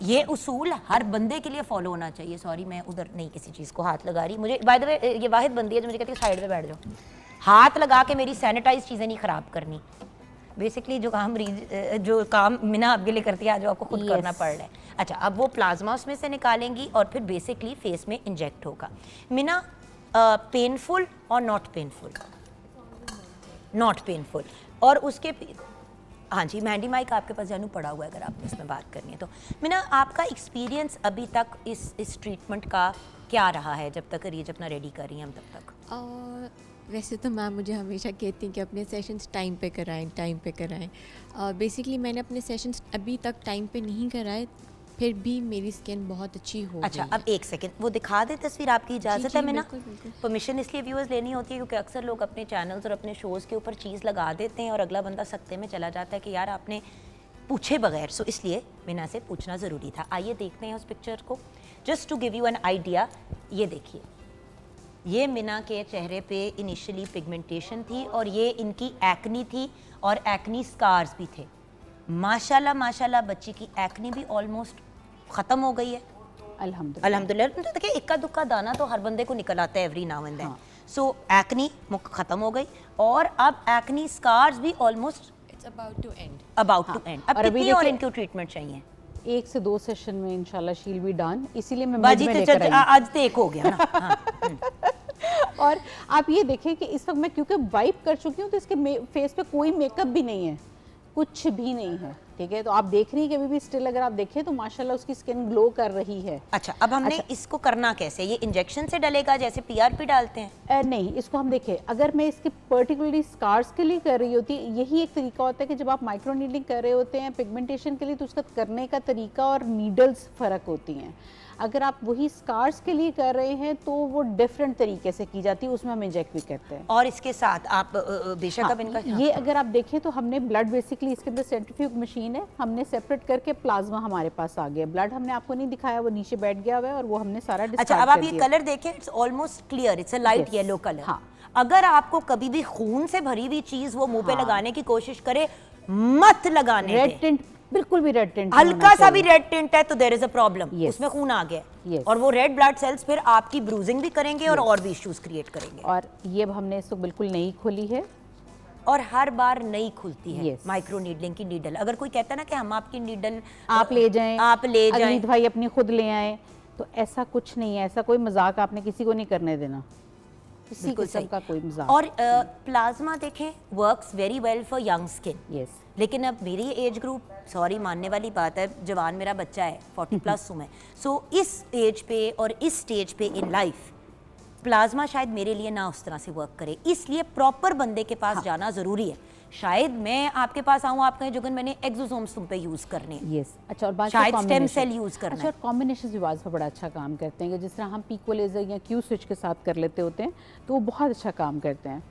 ये उसूल हर बंदे के लिए फॉलो होना चाहिए। सॉरी, मैं उधर नहीं किसी चीज़ को हाथ लगा रही। मुझे बाय द वे ये वाहिद बंदी है जो मुझे कहती है साइड में बैठ जाओ, हाथ लगा के मेरी सैनिटाइज चीज़ें नहीं ख़राब करनी। बेसिकली जो काम मिना आपके लिए करती है आज आपको खुद करना पड़ रहा है। अच्छा, अब वो प्लाज्मा उसमें से निकालेंगी और फिर बेसिकली फेस में इंजेक्ट होगा। मिना, पेनफुल और नॉट पेनफुल? Not painful. और उसके हाँ जी, मैंडी माइक आपके पास जानू पड़ा हुआ है अगर आपने इसमें बात करनी है तो। मिना, आपका एक्सपीरियंस अभी तक इस ट्रीटमेंट का क्या रहा है जब तक रीच अपना रेडी कर रही हैं हम तब तक? वैसे तो मैम मुझे हमेशा कहती हैं कि अपने सेशंस टाइम पे कराएं। बेसिकली मैंने अपने सेशंस अभी तक टाइम पे नहीं कराए, फिर भी मेरी स्किन बहुत अच्छी हो अच्छा, गई अब एक सेकंड वो दिखा दे तस्वीर, आपकी इजाज़त है मीना? बिल्कुल, बिल्कुल। परमिशन इसलिए व्यूअर्स लेनी होती है क्योंकि अक्सर लोग अपने चैनल्स और अपने शोज़ के ऊपर चीज़ लगा देते हैं और अगला बंदा सकते में चला जाता है कि यार आपने पूछे बगैर, सो इसलिए मीना से पूछना ज़रूरी था। आइए देखते हैं उस पिक्चर को, just to give you an idea. ये देखिए, ये मीना के चेहरे पे इनिशियली पिगमेंटेशन थी और ये इनकी एक्नी थी और एक्नी स्कार्स भी थे। माशाल्लाह माशाल्लाह बच्ची की एक्नी भी ऑलमोस्ट ख़त्म हो गई है अल्हम्दुलिल्लाह। अल्हम्दुलिल्लाह। तो देखिए इक्का दुक्का दाना तो हर बंदे को निकल आता है every now and then. So acne ख़त्म हो गई और अब एक्नी स्कार्स भी almost it's about to end. अब और अभी कितनी और देखिए- इनको ट्रीटमेंट चाहिए? 1 से 2 सेशन में इंशाल्लाह शील बी डन, इसीलिए मैं बाजी mid में तो लेकर आई हूँ। आज तो एक हो गया ना। हाँ। और आप ये देखें कि इस वक्त मैं क्योंकि वाइप कर चुकी हूँ तो इसके फेस पे कोई मेकअप भी नहीं है, कुछ भी नहीं है, ठीक है। तो आप देख रही हैं कि अभी भी स्टिल अगर आप देखें तो माशाल्लाह उसकी स्किन ग्लो कर रही है। अच्छा, अब हमने इसको करना कैसे? ये इंजेक्शन से डलेगा जैसे पीआरपी डालते हैं? नहीं, इसको हम देखें, अगर मैं इसके पर्टिकुलरली स्कार्स के लिए कर रही होती, यही एक तरीका होता है कि जब आप माइक्रो नीडलिंग कर रहे होते हैं पिगमेंटेशन के लिए तो उसका करने का तरीका और नीडल्स फ़र्क होती हैं। अगर आप वही स्कार्स के लिए कर रहे हैं तो वो डिफरेंट तरीके से की जाती है, उसमें हम इंजेक्ट भी करते हैं। और इसके साथ आप बेशक हाँ, अब इनका ये अगर आप देखें तो हमने ब्लड बेसिकली इसके अंदर सेंट्रीफ्यूज मशीन है, हमने सेपरेट करके प्लाज्मा हमारे पास आ गया। ब्लड हमने आपको नहीं दिखाया, वो नीचे बैठ गया हुआ है और वो हमने सारा अच्छा, डिस्कार्ड अब आप कर ये दिया। कलर देखें, it's almost clear, it's a light Yes. Yellow colour. हाँ। अगर आपको कभी भी खून से भरी हुई चीज वो मुंह पे लगाने की कोशिश करे, मत लगाने रेड दें। टिंट, बिल्कुल भी रेड टिंट हल्का सा भी रेड टिंट है तो there is a problem, Yes. उसमें खून आ गया Yes. और वो रेड ब्लड सेल्स फिर आपकी ब्रूजिंग भी करेंगे और भी इश्यूज क्रिएट करेंगे। और ये अब हमने इसको बिल्कुल नई खोली है और हर बार नई खुलती है Yes. माइक्रो नीडलिंग की नीडल। अगर कोई कहता है ना कि हम आपकी नीडल आप ले जाएं, आप ले अगली जाएं, दवाई अपनी खुद ले आए, तो ऐसा कुछ नहीं है, ऐसा कोई मजाक आपने किसी को नहीं करने देना, किसी बिल्कुल किस्म सही। का कोई मजाक। और प्लाज्मा देखें works very well for young skin. Yes, लेकिन अब मेरी एज ग्रुप, सॉरी मानने वाली बात है, जवान मेरा बच्चा है, 40 प्लस हूँ मैं, सो इस एज पे और इस स्टेज पे इन लाइफ प्लाज्मा शायद मेरे लिए ना उस तरह से वर्क करे, इसलिए प्रॉपर बंदे के पास जाना ज़रूरी है। शायद मैं आपके पास आऊँ, आप कहें जुगन मैंने एक्सोसोम्स तुम पे यूज़ करने हैं, यस। अच्छा, और बात शायद स्टेम सेल यूज़ करना अच्छा, है। और कॉम्बिनेशन भी वाज बड़ा अच्छा काम करते हैं कि जिस तरह हम पीको लेजर या क्यू स्विच के साथ कर लेते होते हैं तो वो बहुत अच्छा काम करते हैं।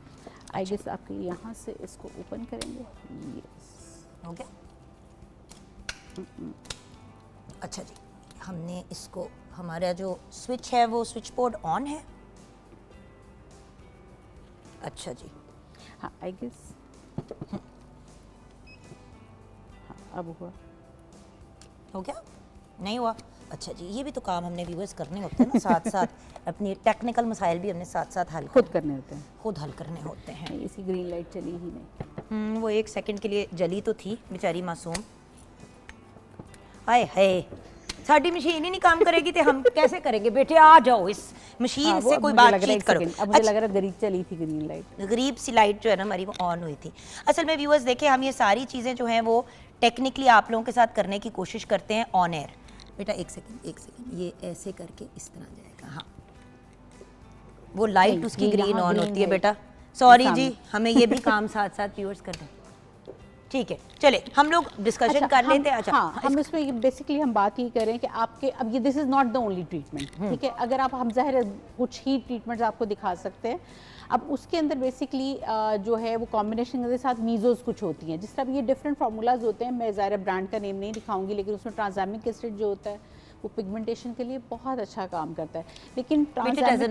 आई गेस आप यहाँ से इसको ओपन करेंगे। यस, हो गया। अच्छा जी, हमने इसको, हमारा जो स्विच है वो स्विच बोर्ड ऑन है। अच्छा जी, हाँ आई गेस, हाँ अब हुआ। हो गया? नहीं हुआ? अच्छा जी, ये भी तो काम हमने व्यूअर्स करने होते हैं ना साथ साथ अपनी टेक्निकल मसाइल भी हमने साथ साथ हल खुद करने होते हैं। खुद हल करने होते हैं। नहीं, इसी ग्रीन लाइट चली ही नहीं। वो एक सेकंड के लिए जली तो थी बेचारी मासूम। हाय हाय, साड़ी मशीन ही नहीं काम करेगी तो हम कैसे करेंगे? बेटे आ जाओ, इस मशीन हाँ, वो से अब कोई मुझे लग रहा है बातचीत एक करो। सेकंड, अब मुझे लग रहा है गरीब चली थी ग्रीन लाइट। गरीब सी लाइट जो है ना हमारी वो ऑन हुई थी। असल में व्यूअर्स देखिए, हम ये सारी चीज़ें जो हैं वो टेक्निकली आप लोगों के साथ करने की कोशिश करते हैं ऑन एयर। बेटा एक सेकंड, ये ऐसे करके इस तरह जाएगा। हाँ, वो लाइट नहीं, उसकी ये ग्रीन यहाँ ऑन green होती है है। बेटा। सॉरी सामने। जी, हमें ये भी काम साथ साथ व्यूअर्स कर दें। ठीक है, चले हम लोग डिस्कशन कर लेते हैं। अच्छा, हाँ, हम इसमें बेसिकली हम बात ये करें कि आपके अब ये this is not the only treatment, ठीक है। अगर आप, हम ज़ाहिर है कुछ ही ट्रीटमेंट्स आपको दिखा सकते हैं। अब उसके अंदर बेसिकली जो है वो कॉम्बिनेशन के साथ मीज़ोज़ कुछ होती हैं, जिस तरह ये डिफरेंट फार्मूलाज होते हैं। मैं ज़ाहिर ब्रांड का नेम नहीं दिखाऊंगी, लेकिन उसमें ट्रांसैमिक एसिड जो होता है वो पिगमेंटेशन के लिए बहुत अच्छा काम करता है। लेकिन डजंट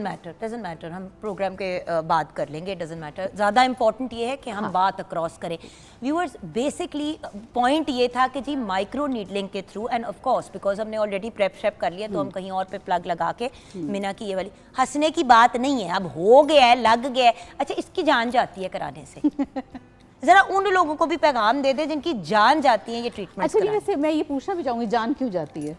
मैटर, हम प्रोग्राम के बात कर लेंगे, डजंट मैटर। ज़्यादा इंपॉर्टेंट ये है कि हम बात अक्रॉस करें। व्यूअर्स बेसिकली पॉइंट ये था कि जी माइक्रो नीडलिंग के through, end of course because हमने ऑलरेडी प्रेप शेप कर लिया तो हम कहीं और पे प्लग लगा के, मीना की ये वाली हंसने की बात नहीं है, अब हो गया है, लग गया है। अच्छा, इसकी जान जाती है कराने से। जरा उन लोगों को भी पैगाम दे दे जिनकी जान जाती है ये ट्रीटमेंट। अच्छा, वैसे मैं ये पूछना भी चाहूँगी, जान क्यों जाती है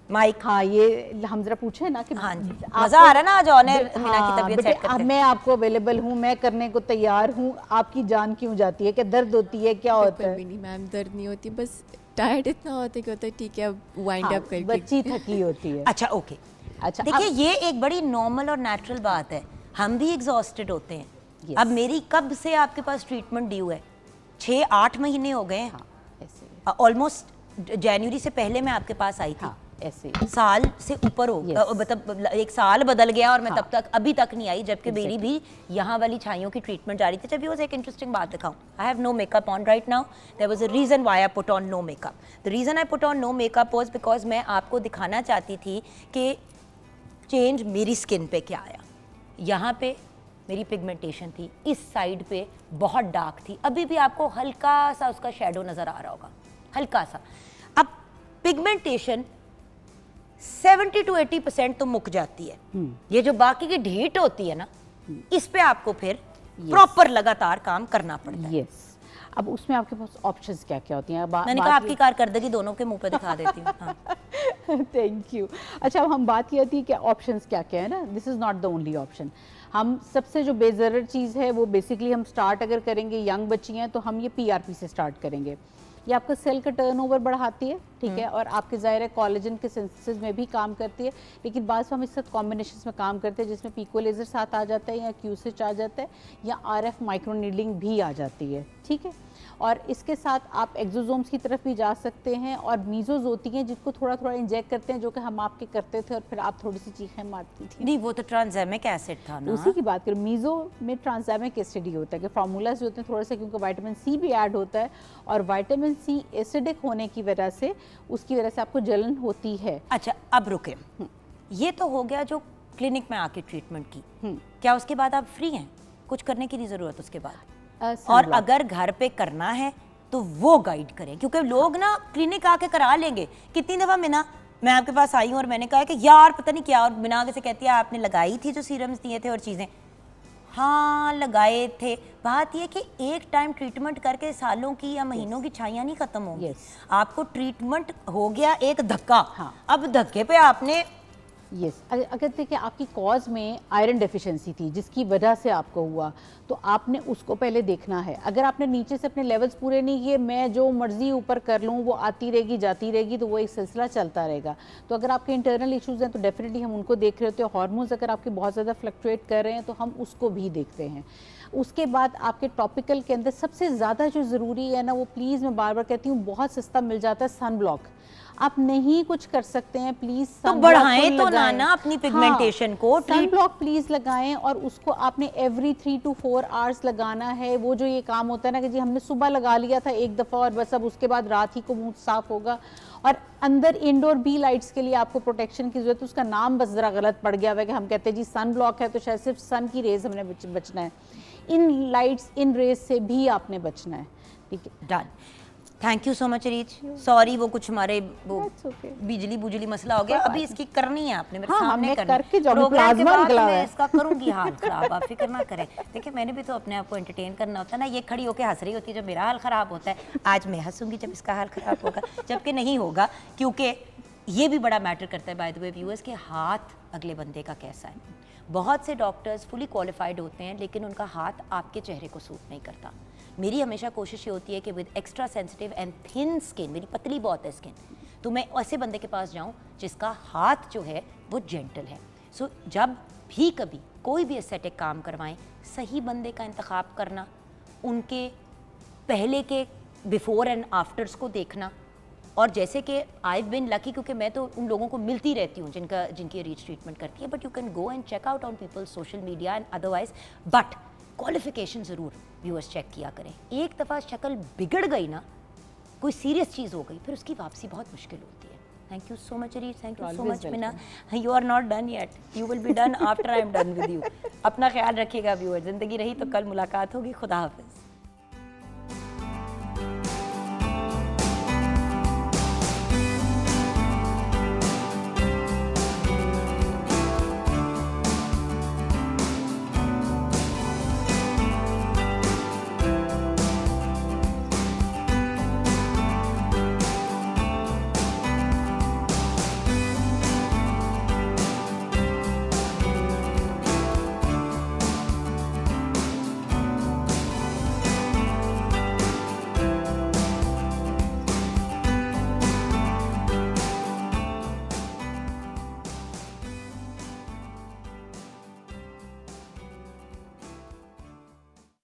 माइक? हाँ, ये हम जरा पूछे ना कि हाँ जी, मजा आ रहा है ना आज ऑन एयर मीना की तबीयत सेट करते हैं। मैं आपको अवेलेबल हूँ, मैं करने को तैयार हूँ, आपकी जान क्यों जाती है? क्या दर्द होती है, क्या होता बिल्कुल है? भी नहीं मैम, दर्द नहीं होती, बस टायर्ड इतना होता है कि होता है ठीक है अब वाइंड हाँ, अप करके। बच्ची थकी होती है। अच्छा ओके, अच्छा, देखिए ये एक बड़ी नॉर्मल और नेचुरल बात है, हम भी एग्जॉस्टेड होते हैं। Yes. अब मेरी कब से आपके पास ट्रीटमेंट ड्यू है? 6-8 महीने हो गए हैं, हाँ ऐसे, ऑलमोस्ट जनवरी से पहले मैं आपके पास आई थी। हाँ ऐसे, साल से ऊपर हो Yes. मतलब 1 साल बदल गया और मैं हाँ. तब तक अभी तक नहीं आई, जबकि मेरी भी यहाँ वाली छाइयों की ट्रीटमेंट जारी थी। जब एक इंटरेस्टिंग बात दिखाऊं, I have no makeup on right now, there was a reason why I put on no makeup. The reason I put on no makeup was because मैं आपको दिखाना चाहती थी कि चेंज मेरी स्किन पे क्या आया। यहाँ पे मेरी पिगमेंटेशन थी, इस साइड पे बहुत डार्क थी, अभी भी आपको हल्का सा उसका शेडो नज़र आ रहा होगा, हल्का सा। अब पिगमेंटेशन 70 to 80% तो मुक जाती है, ये जो बाकी की ढीठ होती है ना, इस पे आपको फिर प्रॉपर लगातार काम करना पड़ता है। यस। अब उसमें आपके पास ऑप्शंस क्या क्या होती हैं? अब मैंने कहा आपकी कारकर्दगी दोनों के मुंह पे दिखा देती हूँ। हाँ। Thank you. अच्छा, अब हम बात ये थी कि ऑप्शंस क्या क्या है ना, this is not the only option. हम सबसे जो बेज़रर चीज़ है वो बेसिकली हम स्टार्ट अगर करेंगे, यंग बच्ची हैं तो हम ये PRP से स्टार्ट करेंगे। ये आपका सेल का टर्नओवर बढ़ाती है, ठीक है, और आपके ज़ाहिर है कोलेजन के सिंथेसिस में भी काम करती है, लेकिन बाद हम इसके साथ कॉम्बिनेशन में काम करते हैं जिसमें पिको लेज़र साथ आ जाता है या क्यूसिच आ जाता है या RF माइक्रो नीडलिंग भी आ जाती है, ठीक है। और इसके साथ आप एक्सोसोम्स की तरफ भी जा सकते हैं, और मीज़ोज होती हैं जिनको थोड़ा थोड़ा इंजेक्ट करते हैं, जो कि हम आपके करते थे और फिर आप थोड़ी सी चीखें मारती थी। नहीं, वो तो ट्रांसएमिक एसिड था ना। उसी की बात करें, मीज़ो में ट्रांसएमिक एसिड ही होता है कि फार्मूलाज जो होते हैं थोड़ा सा, क्योंकि विटामिन सी भी ऐड होता है, और विटामिन सी एसिडिक होने की वजह से उसकी वजह से आपको जलन होती है। अच्छा, अब रुके, ये तो हो गया जो क्लिनिक में आके ट्रीटमेंट की, क्या उसके बाद आप फ्री हैं? कुछ करने की नहीं ज़रूरत उसके बाद? और अगर घर पे करना है तो वो गाइड करें, क्योंकि लोग ना क्लिनिक आके करा लेंगे। कितनी दफ़ा मैं आपके पास आई हूँ और मैंने कहा कि यार पता नहीं क्या, और बिना आगे से कहती है आपने लगाई थी जो सीरम्स दिए थे और चीज़ें, हाँ लगाए थे। बात ये कि एक टाइम ट्रीटमेंट करके सालों की या महीनों की छाइयाँ नहीं ख़त्म होंगी। आपको ट्रीटमेंट हो गया एक धक्का, अब धक्के पे आपने यस, अगर देखिए आपकी कॉज में आयरन डेफिशिएंसी थी जिसकी वजह से आपको हुआ, तो आपने उसको पहले देखना है। अगर आपने नीचे से अपने लेवल्स पूरे नहीं किए, मैं जो मर्जी ऊपर कर लूँ वो आती रहेगी जाती रहेगी, तो वो एक सिलसिला चलता रहेगा। तो अगर आपके इंटरनल इश्यूज़ हैं तो डेफिनेटली हम उनको देख रहे होते हैं। हार्मोन्स अगर आपके बहुत ज़्यादा फ्लक्चुएट कर रहे हैं तो हम उसको भी देखते हैं। उसके बाद आपके टॉपिकल के अंदर सबसे ज़्यादा जो ज़रूरी है ना, वो प्लीज़ मैं बार बार कहती हूँ, बहुत सस्ता मिल जाता है सन ब्लॉक। आप नहीं कुछ कर सकते हैं, प्लीज तो बढ़ाएं तो ना अपनी पिगमेंटेशन को। सन ब्लॉक प्लीज लगाएं, और उसको आपने एवरी 3 to 4 आवर्स लगाना है। वो जो ये काम होता है ना कि जी हमने सुबह लगा लिया था एक दफ़ा और बस अब उसके बाद रात ही को मुंह साफ होगा। और अंदर इंडोर बी लाइट्स के लिए आपको प्रोटेक्शन की जरूरत है, उसका नाम बस ज़रा गलत पड़ गया हुआ है कि हम कहते हैं जी सन ब्लॉक है तो शायद सिर्फ सन की रेज हमने बचना है। इन लाइट्स, इन रेज से भी आपने बचना है, ठीक है। Done, thank you so much reach. Sorry वो कुछ हमारे वो बिजली बुजली मसला हो गया, अभी इसकी करनी है आपने मेरे सामने करके प्रोग्राम के बाद मैं इसका करूंगी हाल खराब, आप फिक्र ना करें। देखिए मैंने भी तो अपने आप को एंटरटेन करना होता है ना, ये खड़ी होकर हंस रही होती है जब मेरा हाल ख़राब होता है, आज मैं हंसूंगी जब इसका हाल ख़राब होगा, जबकि नहीं होगा, क्योंकि ये भी बड़ा मैटर करता है बाय द वे व्यूअर्स के हाथ अगले बंदे का कैसा है। बहुत से डॉक्टर्स फुली क्वालिफाइड होते हैं लेकिन उनका हाथ आपके चेहरे को सूट नहीं करता। मेरी हमेशा कोशिश ये होती है कि with extra sensitive and thin skin, मेरी पतली बहुत है स्किन, तो मैं ऐसे बंदे के पास जाऊं जिसका हाथ जो है वो जेंटल है। सो जब भी कभी कोई भी एस्थेटिक काम करवाएं, सही बंदे का इंतखाब करना, उनके पहले के बिफोर एंड आफ्टर्स को देखना। और जैसे कि आई बिन लकी, क्योंकि मैं तो उन लोगों को मिलती रहती हूँ जिनकी रीच ट्रीटमेंट करती है, but you can go and check out on people social media and otherwise, but qualification ज़रूर व्यूअर्स चेक किया करें। एक दफ़ा शक्ल बिगड़ गई ना, कोई सीरियस चीज़ हो गई, फिर उसकी वापसी बहुत मुश्किल होती है। Thank you so much Areej, thank you so much Meena. You are not done yet, you will be done after I am done with you. अपना ख्याल रखिएगा व्यूअर्स, ज़िंदगी रही तो कल मुलाकात होगी। खुदा हाफिज़।